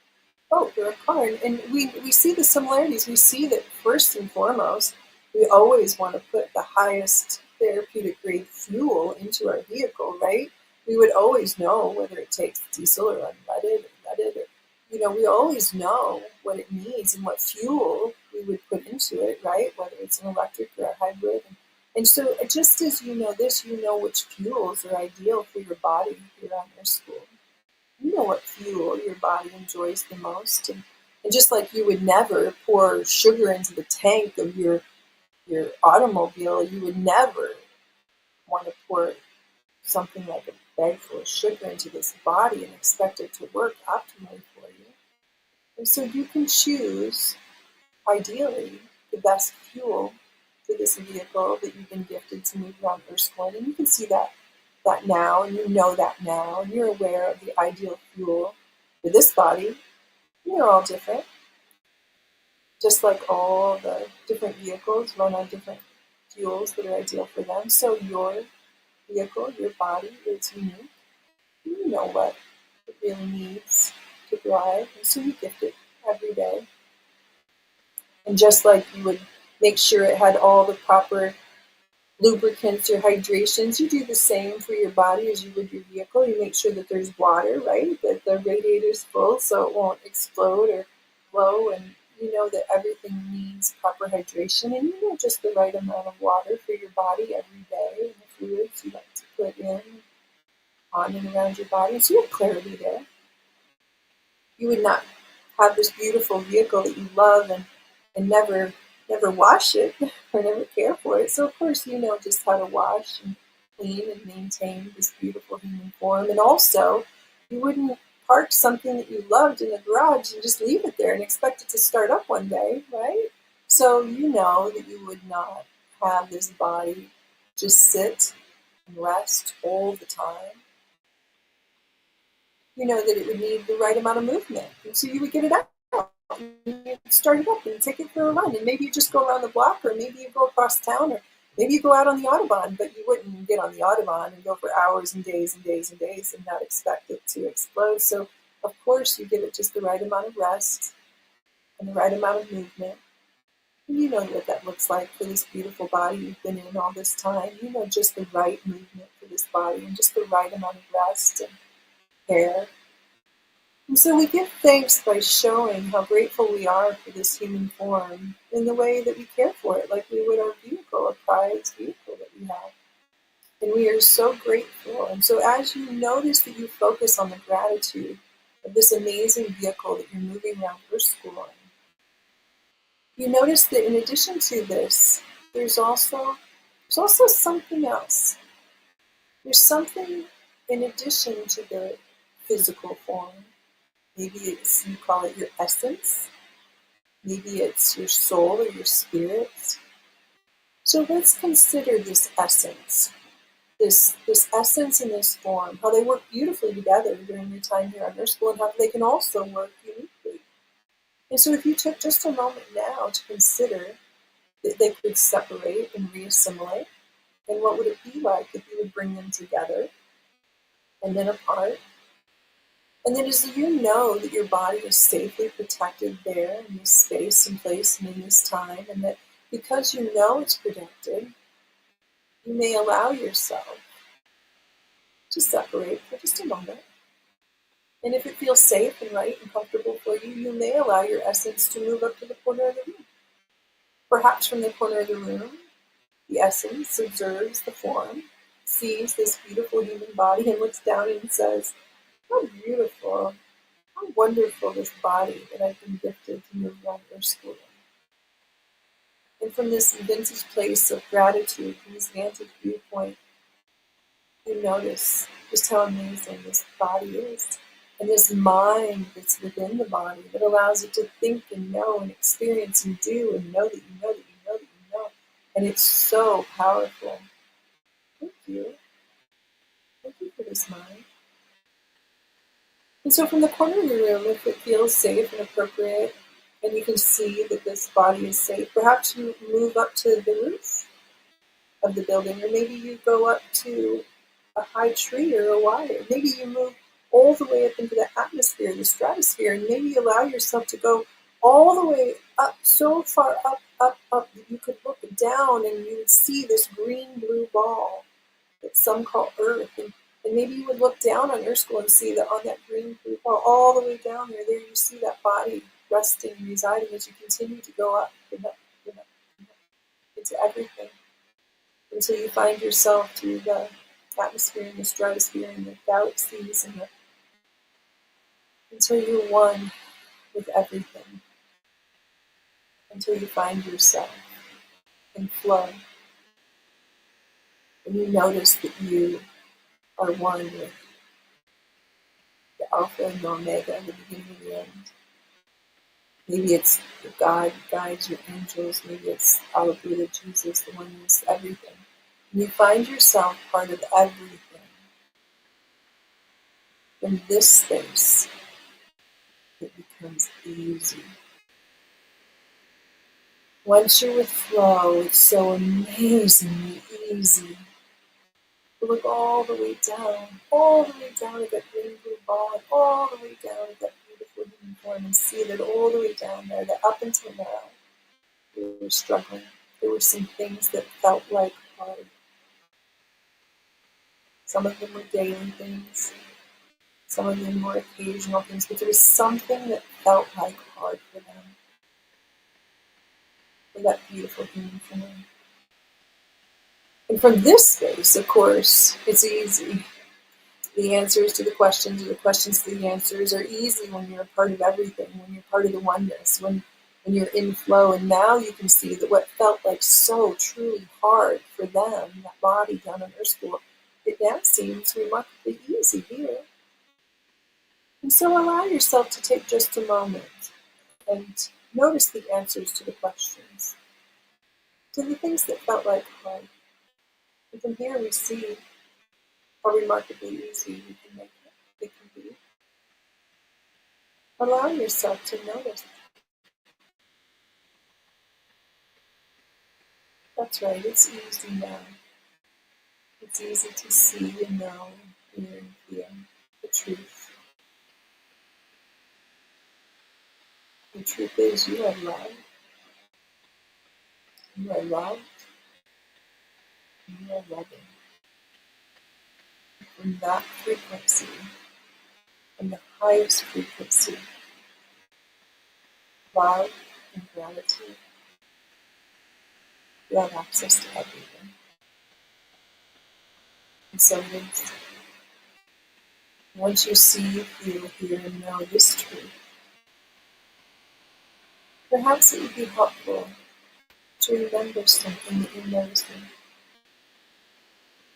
boat or a car. And we see the similarities. We see that first and foremost, we always want to put the highest therapeutic grade fuel into our vehicle, right? We would always know whether it takes diesel or unleaded or leaded. Or, we always know what it needs and what fuel we would put into it, right? Whether it's an electric or a hybrid. And so just as you know this, you know which fuels are ideal for your body here on your school. You know what fuel your body enjoys the most. And just like you would never pour sugar into the tank of your automobile, you would never want to pour something like a bag full of sugar into this body and expect it to work optimally for you. And so you can choose, ideally, the best fuel for this vehicle that you've been gifted to move around Earth School. And you can see that now, and you know that now, and you're aware of the ideal fuel for this body. And they're all different. Just like all the different vehicles run on different fuels that are ideal for them. So your vehicle, your body is unique. You know what it really needs to thrive, and so you gift it every day. And just like you would make sure it had all the proper lubricants or hydrations, you do the same for your body as you would your vehicle. You make sure that there's water, right? That the radiator's full so it won't explode or blow. And know that everything needs proper hydration, and you know just the right amount of water for your body every day, and the fluids you like to put in, on and around your body. So you have clarity there. You would not have this beautiful vehicle that you love and never wash it or never care for it. So of course you know just how to wash and clean and maintain this beautiful human form. And also you wouldn't park something that you loved in the garage and just leave it there and expect it to start up one day, right? So you know that you would not have this body just sit and rest all the time. You know that it would need the right amount of movement. And so you would get it out. You start it up and take it for a run. And maybe you just go around the block, or maybe you go across town, or maybe you go out on the Autobahn, but you wouldn't get on the Autobahn and go for hours and days and days and days and not expect it to explode. So, of course, you give it just the right amount of rest and the right amount of movement. And you know what that looks like for this beautiful body you've been in all this time. You know just the right movement for this body and just the right amount of rest and care. And so we give thanks by showing how grateful we are for this human form in the way that we care for it, like we would our vehicle, a prized vehicle that we have. And we are so grateful. And so as you notice that you focus on the gratitude of this amazing vehicle that you're moving around your school in, you notice that in addition to this, there's also something else. There's something in addition to the physical form. Maybe it's, you call it your essence. Maybe it's your soul or your spirit. So let's consider this essence. This essence and this form, how they work beautifully together during your time here on Earth School, and how they can also work uniquely. And so if you took just a moment now to consider that they could separate and reassimilate, and what would it be like if you would bring them together and then apart? And then as you know that your body is safely protected there in this space and place and in this time, and that because you know it's protected, you may allow yourself to separate for just a moment. And if it feels safe and right and comfortable for you, you may allow your essence to move up to the corner of the room. Perhaps from the corner of the room, the essence observes the form, sees this beautiful human body, and looks down and says, "How beautiful. How wonderful this body that I've been gifted to move around your school in." And from this vintage place of gratitude, from this vantage viewpoint, you notice just how amazing this body is. And this mind that's within the body that allows it to think and know and experience and do and know that you know that you know that you know. And it's so powerful. Thank you. Thank you for this mind. And so from the corner of the room, if it feels safe and appropriate, and you can see that this body is safe, perhaps you move up to the roof of the building, or maybe you go up to a high tree or a wire. Maybe you move all the way up into the atmosphere, the stratosphere, and maybe you allow yourself to go all the way up, so far up, up, up, that you could look down and you would see this green-blue ball that some call Earth. And maybe you would look down on your school and see that on that green blue ball, all the way down there, you see that body resting and residing as you continue to go up and up and up and up into everything until you find yourself through the atmosphere and the stratosphere and the galaxies and until you're one with everything, until you find yourself in flow. And you notice that you are one with the Alpha and the Omega, the beginning and the end. Maybe it's God guides your angels. Maybe it's Allah, Buddha, Jesus, the one who's everything. And you find yourself part of everything. In this space, it becomes easy. Once you're with flow, it's so amazingly easy. Look all the way down at that green blue ball, and all the way down at that beautiful human form, and see that all the way down there, that up until now, we were struggling. There were some things that felt like hard. Some of them were daily things. Some of them were occasional things, but there was something that felt like hard for them. in that beautiful human form. And from this space, of course, it's easy. The answers to the questions, or the questions to the answers, are easy when you're a part of everything, when you're part of the oneness, when you're in flow. And now you can see that what felt like so truly hard for them, that body down in their school, it now seems remarkably easy here. And so allow yourself to take just a moment and notice the answers to the questions, to the things that felt like hard. And from here we see how remarkably easy we can make it can be. Allow yourself to notice. That's right, it's easy now. It's easy to see and know and hear and feel the truth. The truth is you are loved. You are loved. You are loving. From that frequency, from the highest frequency, love and gratitude, you have access to everything. And so it is. Once you see, feel, hear, and know this truth, perhaps it would be helpful to remember something that you're noticing.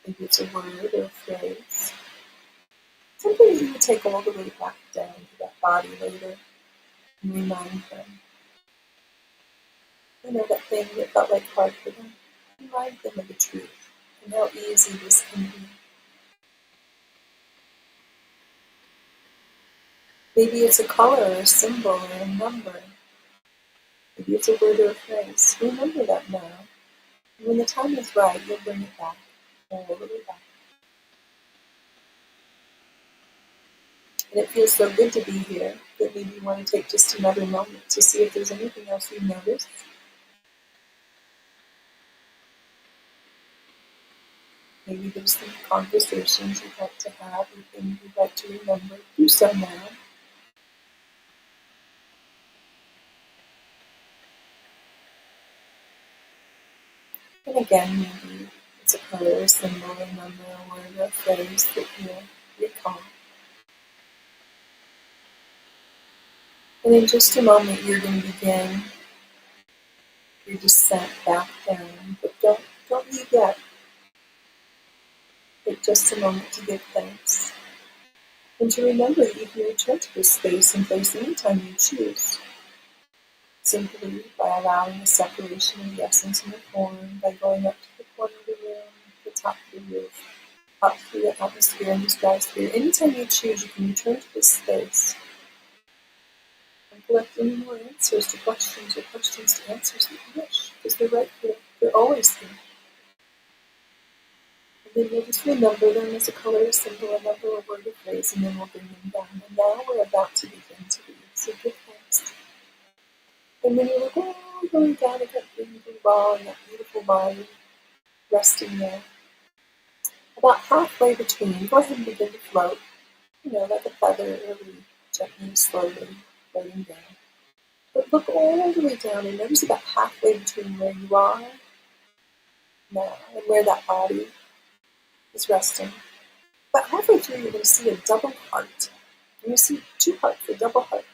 Maybe it's a word or a phrase. Something that you would take all the way back down to that body later and remind them. You know, that thing that felt like hard for them. Remind them of the truth and how easy this can be. Maybe it's a color or a symbol or a number. Maybe it's a word or a phrase. Remember that now. And when the time is right, you'll bring it back, all the way back. And it feels so good to be here that maybe you want to take just another moment to see if there's anything else you noticed. Maybe there's some conversations you'd like to have, or things you'd like to remember. Do so now. And again, maybe it's a color, a symbol, a number, a word, or a phrase that you'll recall. And in just a moment, you're going to begin your descent back down. But don't leave yet. Take just a moment to give thanks. And to remember that you can return to this space and place anytime you choose. Simply by allowing the separation of the essence and the form, by going up to the corner of the room, the top of the roof, up through the atmosphere and the stratosphere. Anytime you choose, you can return to this space and collect any more answers to questions or questions to answers that you wish, because they're right here. They're always here. And then you'll just remember them as a color, a symbol, a number, a word, a phrase, and then we'll bring them down. And now we're about to begin to read. So give thanks. And when you look all the way down at that beautiful ball and that beautiful body resting there, about halfway between, go ahead and begin to float, like a feather, really gently, slowly floating down. But look all the way down and notice about halfway between where you are now and where that body is resting. About halfway through, you're going to see a double heart. You're going to see two hearts, a double heart.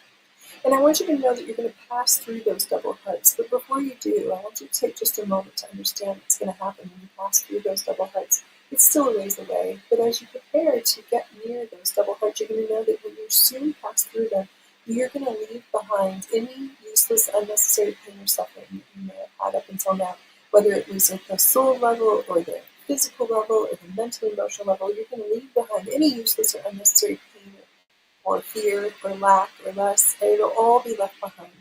And I want you to know that you're going to pass through those double hearts. But before you do, I want you to take just a moment to understand what's going to happen when you pass through those double hearts. It's still a ways away, but as you prepare to get near those double hearts, you're going to know that when you soon pass through them, you're going to leave behind any useless, unnecessary pain or suffering that you may have had up until now. Whether it was at the soul level or the physical level or the mental, emotional level, you're going to leave behind any useless or unnecessary pain or fear, or lack, or less, and it'll all be left behind.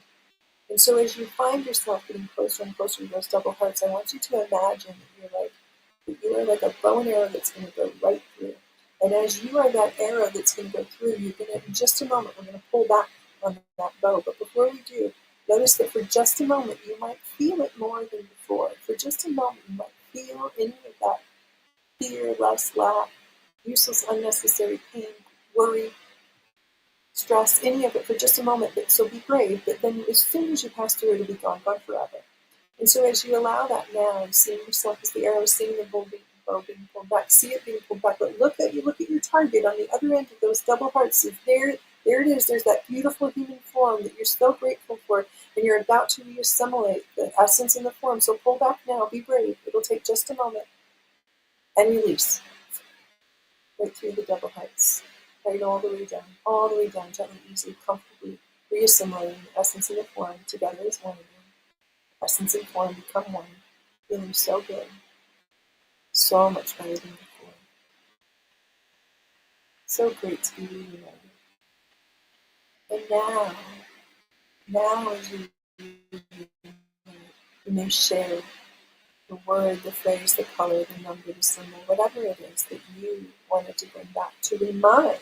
And so as you find yourself getting closer and closer to those double hearts, I want you to imagine that you are like a bow and arrow that's going to go right through. And as you are that arrow that's going to go through, you're going to, in just a moment, we're going to pull back on that bow. But before we do, notice that for just a moment, you might feel it more than before. For just a moment, you might feel any of that fear, lust, lack, useless, unnecessary pain, worry, stress, any of it for just a moment. So be brave, but then as soon as you pass through, it'll be gone forever. And so as you allow that now, seeing yourself as the arrow, seeing the bow being pulled back, see it being pulled back, but look at your target on the other end of those double hearts. There it is. There's that beautiful human form that you're so grateful for, and you're about to reassimilate the essence and the form. So pull back now, be brave. It'll take just a moment. And release. Right through the double hearts. Right all the way down, gently, easily, comfortably, reassimilating the essence and the form together as one again. Essence and form become one, feeling so good, so much better than before. So great to be reunited. And now as you may share the word, the phrase, the color, the number, the symbol, whatever it is that you wanted to bring back to remind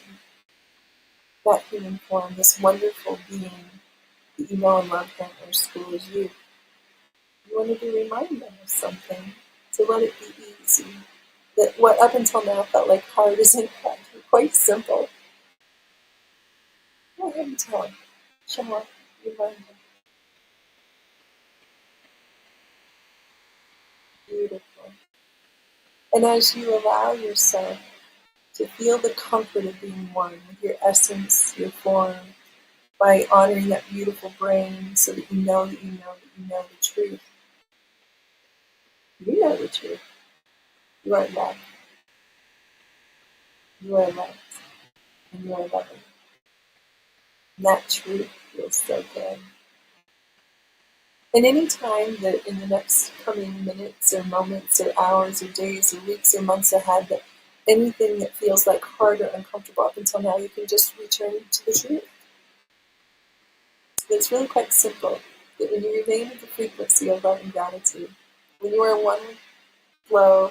that human form, this wonderful being that you know and love from our school as you. You wanted to remind them of something, to let it be easy. That what up until now felt like hard is in fact quite simple. Go ahead and tell him. Shawn, remind him. Beautiful. And as you allow yourself to feel the comfort of being one with your essence, your form, by honoring that beautiful brain so that you know that you know that you know the truth. You know the truth. You are loved. You are loved. And you are loving. And that truth feels so good. And any time that in the next coming minutes or moments or hours or days or weeks or months ahead, that anything that feels like hard or uncomfortable up until now, you can just return to the truth. It's really quite simple. That when you remain at the frequency of love and gratitude, when you are one with flow,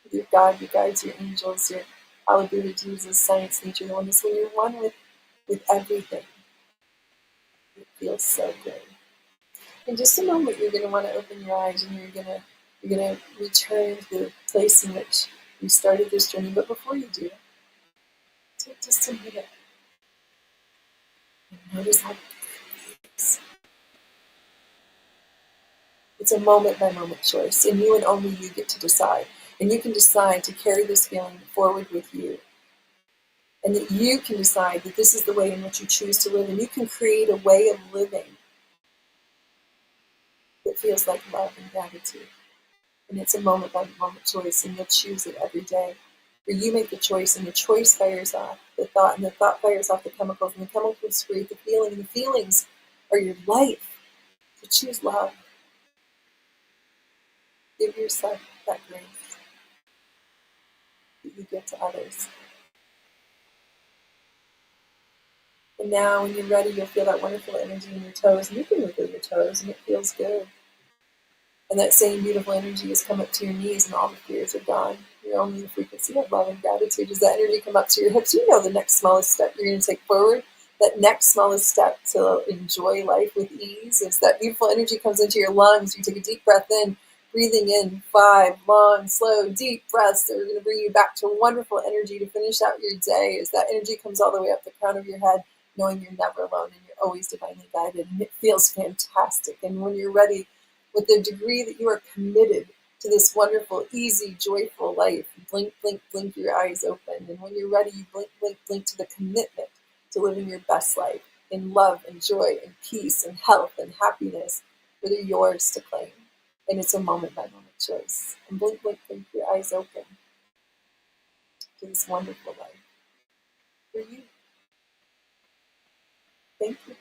with your God, your guides, your angels, your Allah, Buddha, Jesus, science, nature, the oneness, when you're one with everything, it feels so good. In just a moment, you're going to want to open your eyes and you're going to return to the place in which you started this journey. But before you do, take just a minute and notice how it's a moment-by-moment choice, and you and only you get to decide. And you can decide to carry this feeling forward with you. And that you can decide that this is the way in which you choose to live, and you can create a way of living that feels like love and gratitude. And it's a moment-by-moment choice, and you'll choose it every day. Where you make the choice, and the choice fires off the thought, and the thought fires off the chemicals, and the chemicals create the feeling, and the feelings are your life. So choose love. Give yourself that grace that you give to others. And now when you're ready, you'll feel that wonderful energy in your toes, and you can wiggle your toes, and it feels good. And that same beautiful energy has come up to your knees, and all the fears are gone. You're only the frequency of love and gratitude. As that energy come up to your hips, you know the next smallest step you're going to take forward. That next smallest step to enjoy life with ease. As that beautiful energy comes into your lungs, you take a deep breath in, breathing in 5 long, slow, deep breaths that are going to bring you back to wonderful energy to finish out your day. As that energy comes all the way up the crown of your head, knowing you're never alone and you're always divinely guided. And it feels fantastic. And when you're ready, with the degree that you are committed to this wonderful, easy, joyful life, blink, blink, blink your eyes open. And when you're ready, you blink, blink, blink to the commitment to living your best life in love and joy and peace and health and happiness that are yours to claim. And it's a moment-by-moment choice. And blink, blink, blink your eyes open to this wonderful life for you. Thank you.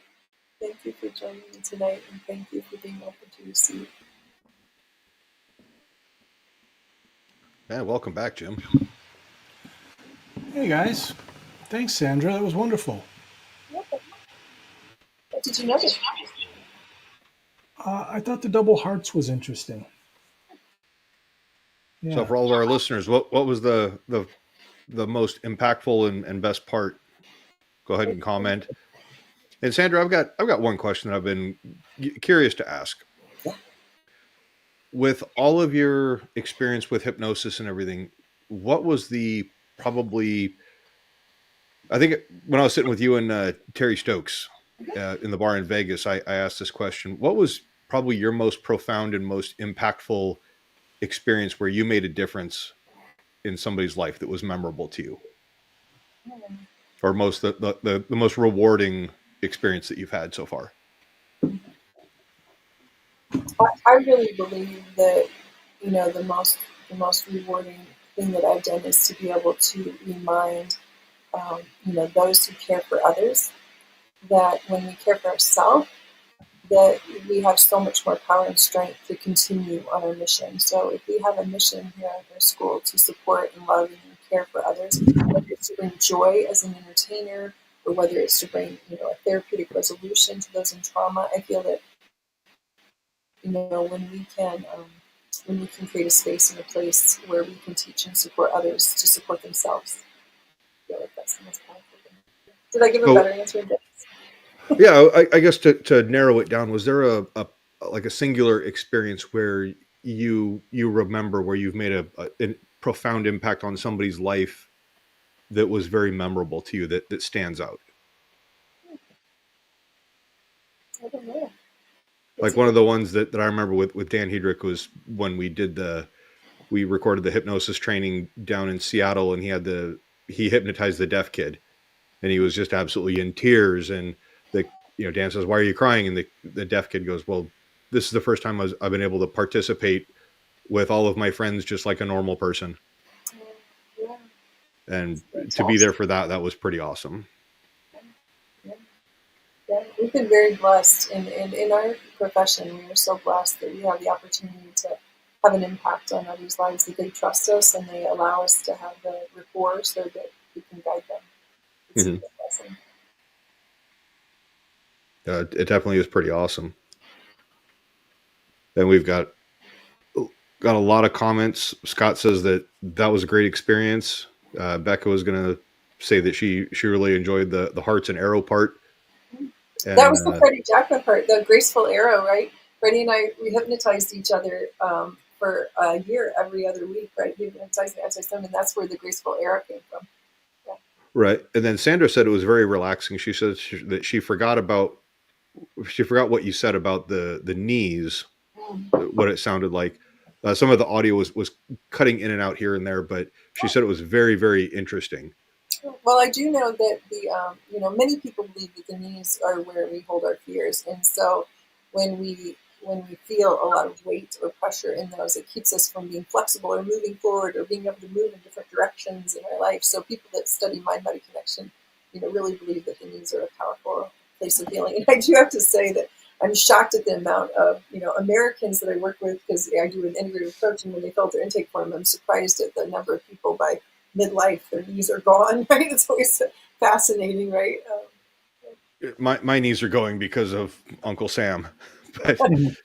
Thank you for joining me tonight, and thank you for being open to receive.
Yeah, welcome back, Jim.
Hey guys, thanks Sandra, that was wonderful.
What did you notice?
I thought the double hearts was interesting. Yeah.
So for all of our listeners, what was the most impactful and best part? Go ahead and comment. And Sandra, I've got one question that I've been curious to ask.
Yeah.
With all of your experience with hypnosis and everything, what was the probably? I think when I was sitting with you and Terry Stokes in the bar in Vegas, I asked this question: what was probably your most profound and most impactful experience where you made a difference in somebody's life that was memorable to you? Or the most rewarding experience that you've had so far?
I really believe that, the most rewarding thing that I've done is to be able to remind, those who care for others, that when we care for ourselves, that we have so much more power and strength to continue on our mission. So if we have a mission here at our school to support and love and care for others, whether it's to bring joy as an entertainer or whether it's to bring, a therapeutic resolution to those in trauma, I feel that, when we can create a space and a place where we can teach and support others to support themselves, I feel like that's the most powerful thing. Did I give a better answer than this?
Yeah, I guess to narrow it down, was there a singular experience where you remember where you've made a profound impact on somebody's life that was very memorable to you, that stands out?
I don't know.
Like one of the ones that I remember with Dan Hedrick was when we recorded the hypnosis training down in Seattle, and he hypnotized the deaf kid, and he was just absolutely in tears. And Dan says, "Why are you crying?" And the deaf kid goes, "Well, this is the first time I've been able to participate with all of my friends just like a normal person."
Yeah.
And to be there for that was pretty awesome.
Yeah, we've been very blessed in our profession. We are so blessed that we have the opportunity to have an impact on others' lives, that they trust us and they allow us to have the rapport so that we can guide them. It's a blessing.
It definitely is pretty awesome. Then we've got a lot of comments. Scott says that was a great experience. Becca was going to say that she really enjoyed the hearts and arrow part. And,
that was the Freddie Jackman part, the graceful arrow, right? Freddie and I, we hypnotized each other for a year every other week, right? He hypnotized me, and that's where the graceful arrow came from. Yeah.
Right. And then Sandra said it was very relaxing. She said that she forgot what you said about the knees, what it sounded like. Some of the audio was cutting in and out here and there, but she said it was very, very interesting.
Well, I do know that many people believe that the knees are where we hold our fears, and so when we feel a lot of weight or pressure in those, it keeps us from being flexible or moving forward or being able to move in different directions in our life. So people that study mind-body connection, really believe that the knees are a powerful place of healing. And I do have to say that I'm shocked at the amount of Americans that I work with, because I do an integrative coaching. When they fill out their intake form, I'm surprised at the number of people by midlife their knees are gone. Right? It's always fascinating, right?
My knees are going because of Uncle Sam. But
it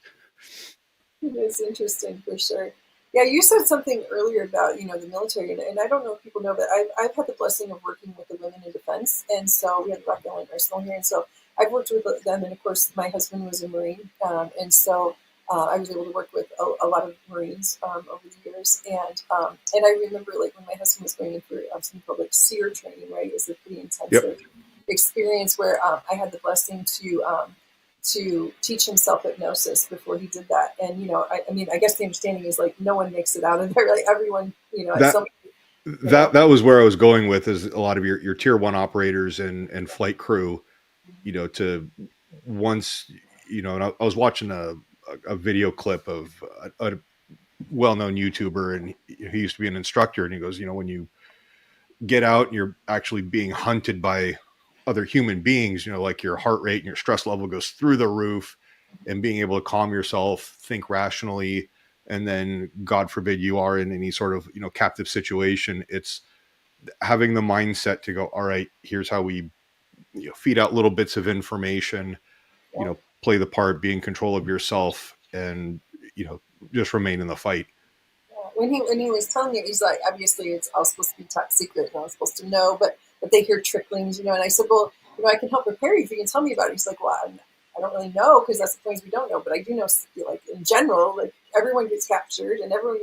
is interesting for sure. Yeah, you said something earlier about the military, and I don't know if people know, but I've had the blessing of working with the women in defense, and so we have Rock Island Arsenal here, and so I've worked with them, and of course my husband was a Marine, and so I was able to work with a lot of Marines over the years, and I remember like when my husband was going in for something called like SEER training, right? It was a pretty intensive experience where I had the blessing to teach him self-hypnosis before he did that. And, I guess the understanding is like no one makes it out of there. Like everyone,
that was where I was going with, is a lot of your tier 1 operators and flight crew, to once, and I was watching a video clip of a well-known YouTuber, and he used to be an instructor, and he goes, when you get out and you're actually being hunted by other human beings, like your heart rate and your stress level goes through the roof, and being able to calm yourself, think rationally, and then God forbid you are in any sort of, captive situation. It's having the mindset to go, all right, here's how we feed out little bits of information, play the part, be in control of yourself, and, just remain in the fight.
When he was telling me, he's like, obviously it's all supposed to be top secret, and I was supposed to know, but they hear tricklings, and I said, well, I can help prepare you if you can tell me about it. He's like, well, I don't really know, because that's the things we don't know, but I do know, like in general, like everyone gets captured and everyone,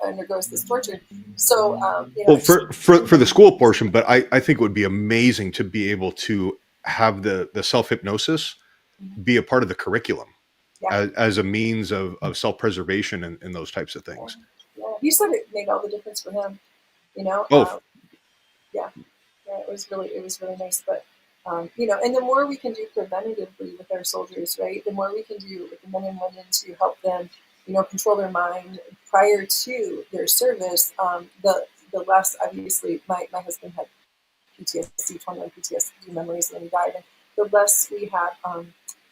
undergoes this torture. So,
well, for the school portion, but I think it would be amazing to be able to have the self-hypnosis be a part of the curriculum. as a means of self-preservation and those types of things.
Yeah. He said it made all the difference for him, it was really nice. But and the more we can do preventatively with our soldiers, right, the more we can do with the men and women to help them, control their mind prior to their service, the less, obviously, my husband had PTSD, 21 PTSD memories when he died, and the less we have,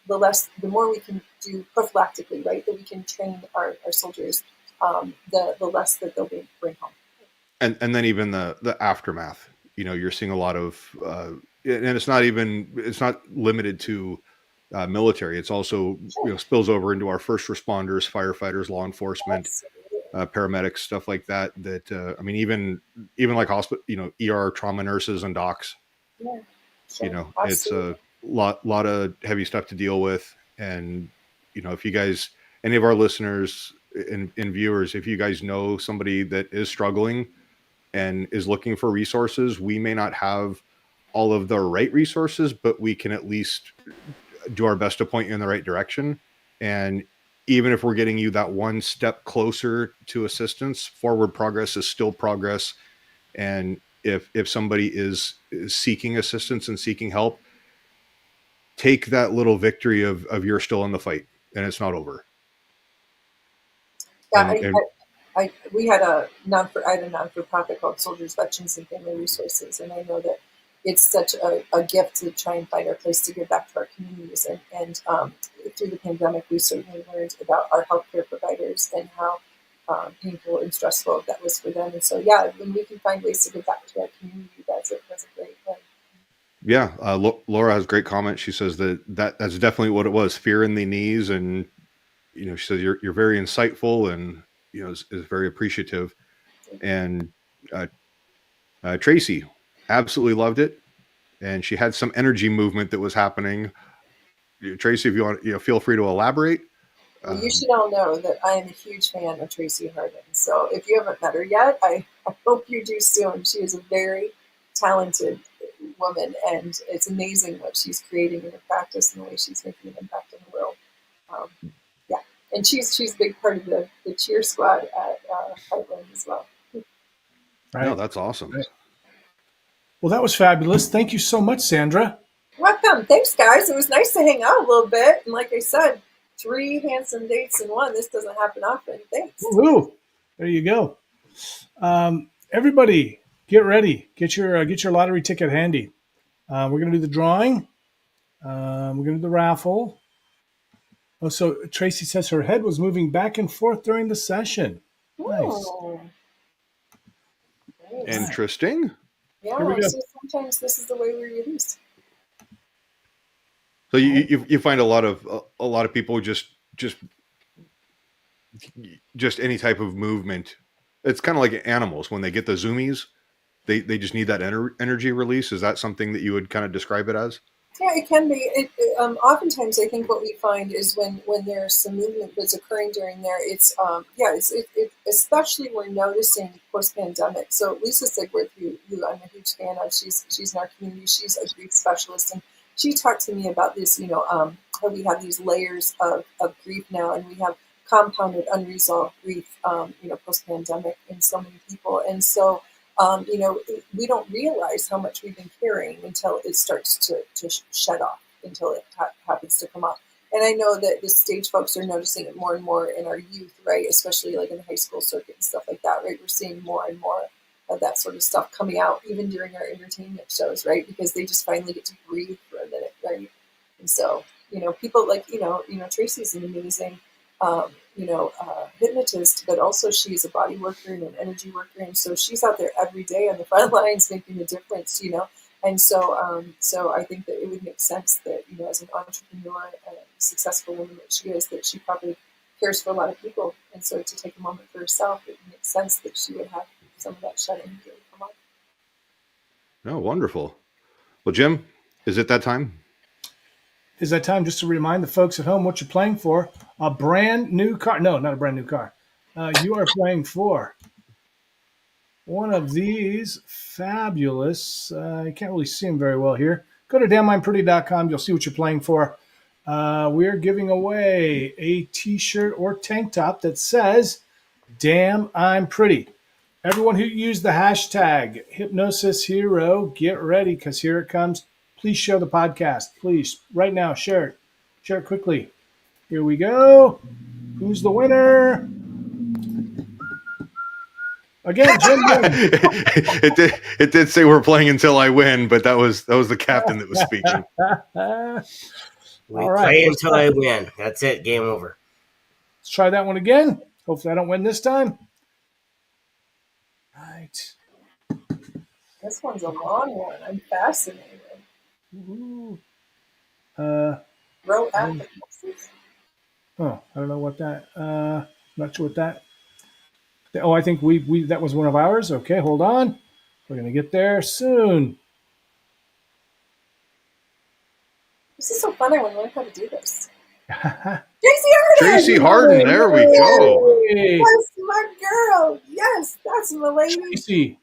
the more we can do prophylactically, right, that we can train our soldiers, the less that they'll bring home.
And then even the aftermath, you're seeing a lot of, and it's not limited to military. It's also, spills over into our first responders, firefighters, law enforcement, paramedics, stuff like that. Even like hospital, ER trauma nurses and docs.
Yeah, sure.
It's a lot of heavy stuff to deal with. And, if you guys, any of our listeners and viewers, if you guys know somebody that is struggling and is looking for resources, we may not have all of the right resources, but we can at least do our best to point you in the right direction. And even if we're getting you that one step closer to assistance, forward progress is still progress. And if somebody is seeking assistance and seeking help, take that little victory of you're still in the fight and it's not over.
Yeah, we had a non-for-profit called Soldiers, Veterans, and Family Resources, and I know that it's such a gift to try and find our place to give back to our communities. And through the pandemic, we certainly learned about our healthcare providers and how painful and stressful that was for them. And so, when we can find ways to give back to our community, that's a great thing.
Yeah, Laura has a great comment. She says that's definitely what it was: fear in the knees, and she says you're very insightful and is very appreciative. And Tracy absolutely loved it, and she had some energy movement that was happening. Tracy, if you want, feel free to elaborate.
Well, you should all know that I am a huge fan of Tracy Harden. So if you haven't met her yet, I hope you do soon. She is a very talented woman, and it's amazing what she's creating in her practice and the way she's making an impact in the world. And she's a big part of the cheer squad at Heartland as well.
Right. No, that's awesome. Right.
Well, that was fabulous. Thank you so much, Sandra.
Welcome. Thanks, guys. It was nice to hang out a little bit. And like I said, 3 handsome dates in one. This doesn't happen often. Thanks.
Woo-hoo. There you go. Everybody, get ready. Get your lottery ticket handy. We're going to do the drawing. We're going to do the raffle. Oh, so Tracy says her head was moving back and forth during the session. Nice.
Interesting.
Yeah, so sometimes this is the way we release.
So you find a lot of people just any type of movement. It's kind of like animals when they get the zoomies, they just need that energy release. Is that something that you would kind of describe it as?
Yeah, it can be. Oftentimes, I think what we find is when there's some movement that's occurring during there, it's especially we're noticing post-pandemic. So Lisa Sigworth, who I'm a huge fan of, she's in our community. She's a grief specialist, and she talked to me about this. How we have these layers of grief now, and we have compounded unresolved grief. Post-pandemic in so many people, and so. We don't realize how much we've been carrying until it starts to shed off, until it happens to come off. And I know that the stage folks are noticing it more and more in our youth, right? Especially like in the high school circuit and stuff like that, right? We're seeing more and more of that sort of stuff coming out, even during our entertainment shows, right? Because they just finally get to breathe for a minute, right? And so, people like, Tracy's an amazing hypnotist, but also she's a body worker and an energy worker, and so she's out there every day on the front lines making a difference, and so I think that it would make sense that as an entrepreneur and successful woman that she is, that she probably cares for a lot of people, and so to take a moment for herself, it makes sense that she would have some of that shedding to come up.
Oh, wonderful. Well, Jim, is it that time?
Is that time just to remind the folks at home what you're playing for? A brand new car. No, not a brand new car. You are playing for one of these fabulous, I can't really see them very well here. Go to damnmindpretty.com. You'll see what you're playing for. we're giving away a t-shirt or tank top that says, "Damn, I'm pretty." Everyone who used the hashtag Hypnosis Hero, get ready, because here it comes. Please share the podcast. Please, right now, share it. Share it quickly. Here we go. Who's the winner? Again, Jim.
It did say we're playing until I win, but that was the captain that was speaking.
We play until I win. That's it. Game over.
Let's try that one again. Hopefully I don't win this time. Right.
This one's a long one. I'm fascinated.
Ooh.
Row applications?
Oh, I don't know what that. Not sure what that. Oh, I think we that was one of ours. Okay, hold on. We're gonna get there soon.
This is so fun. I want to learn how to do this.
Tracy Harden. There we go.
Hey.
That's my girl. Yes, that's my lady.
Tracy,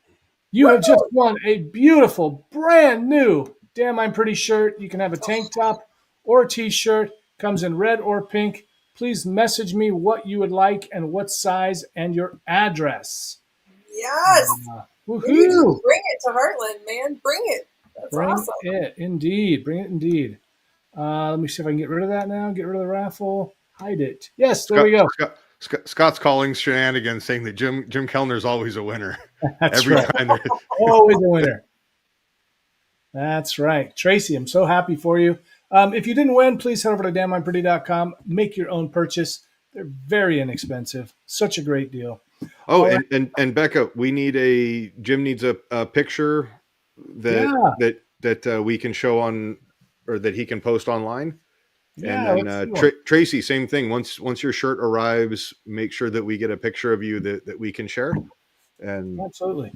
you have just won a beautiful, brand new Damn I'm Pretty shirt. You can have a tank top or a t-shirt. Comes in red or pink. Please message me what you would like and what size and your address.
Yes.
Woohoo!
Bring it to Heartland, man. Bring it. That's awesome.
Bring it, indeed. Bring it, indeed. Let me see if I can get rid of that now. Get rid of the raffle. Hide it. Yes, there we go.
Scott's calling shenanigans, saying that Jim Kellner's always a winner.
That's
every
right.
time.
Always a winner. That's right. Tracy, I'm so happy for you. If you didn't win, please head over to damnimepretty.com. Make your own purchase. They're very inexpensive. Such a great deal.
Oh, and Becca, Jim needs a picture that we can show on, or that he can post online.
Yeah,
and then Tracy, same thing. Once your shirt arrives, make sure that we get a picture of you that we can share. And
absolutely.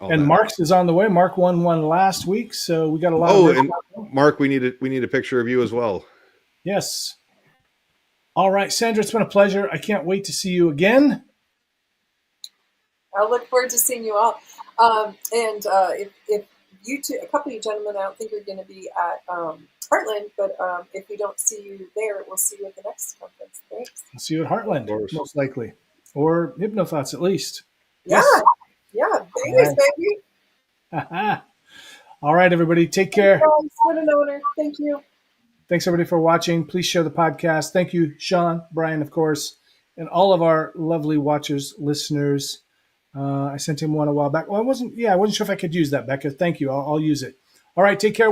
And Mark's is on the way. Mark won one last week, so we got a lot.
And Mark, we need a picture of you as well. Yes.
All right, Sandra, it's been a pleasure. I can't wait to see you again.
I look forward to seeing you all. If you two, a couple of you gentlemen, I don't think you're going to be at Heartland, but if we don't see you there, we'll see you at the next conference. Thanks.
I'll see you at Heartland, most likely, or Hypnothoughts at least.
Yeah, yes. Yeah, thanks, baby.
All right, everybody, take care.
What an honor. Thank you.
Thanks, everybody, for watching. Please share the podcast. Thank you, Shawn, Brian, of course, and all of our lovely watchers, listeners. I sent him one a while back. Well, I wasn't sure if I could use that, Becca. Thank you. I'll use it. All right, take care.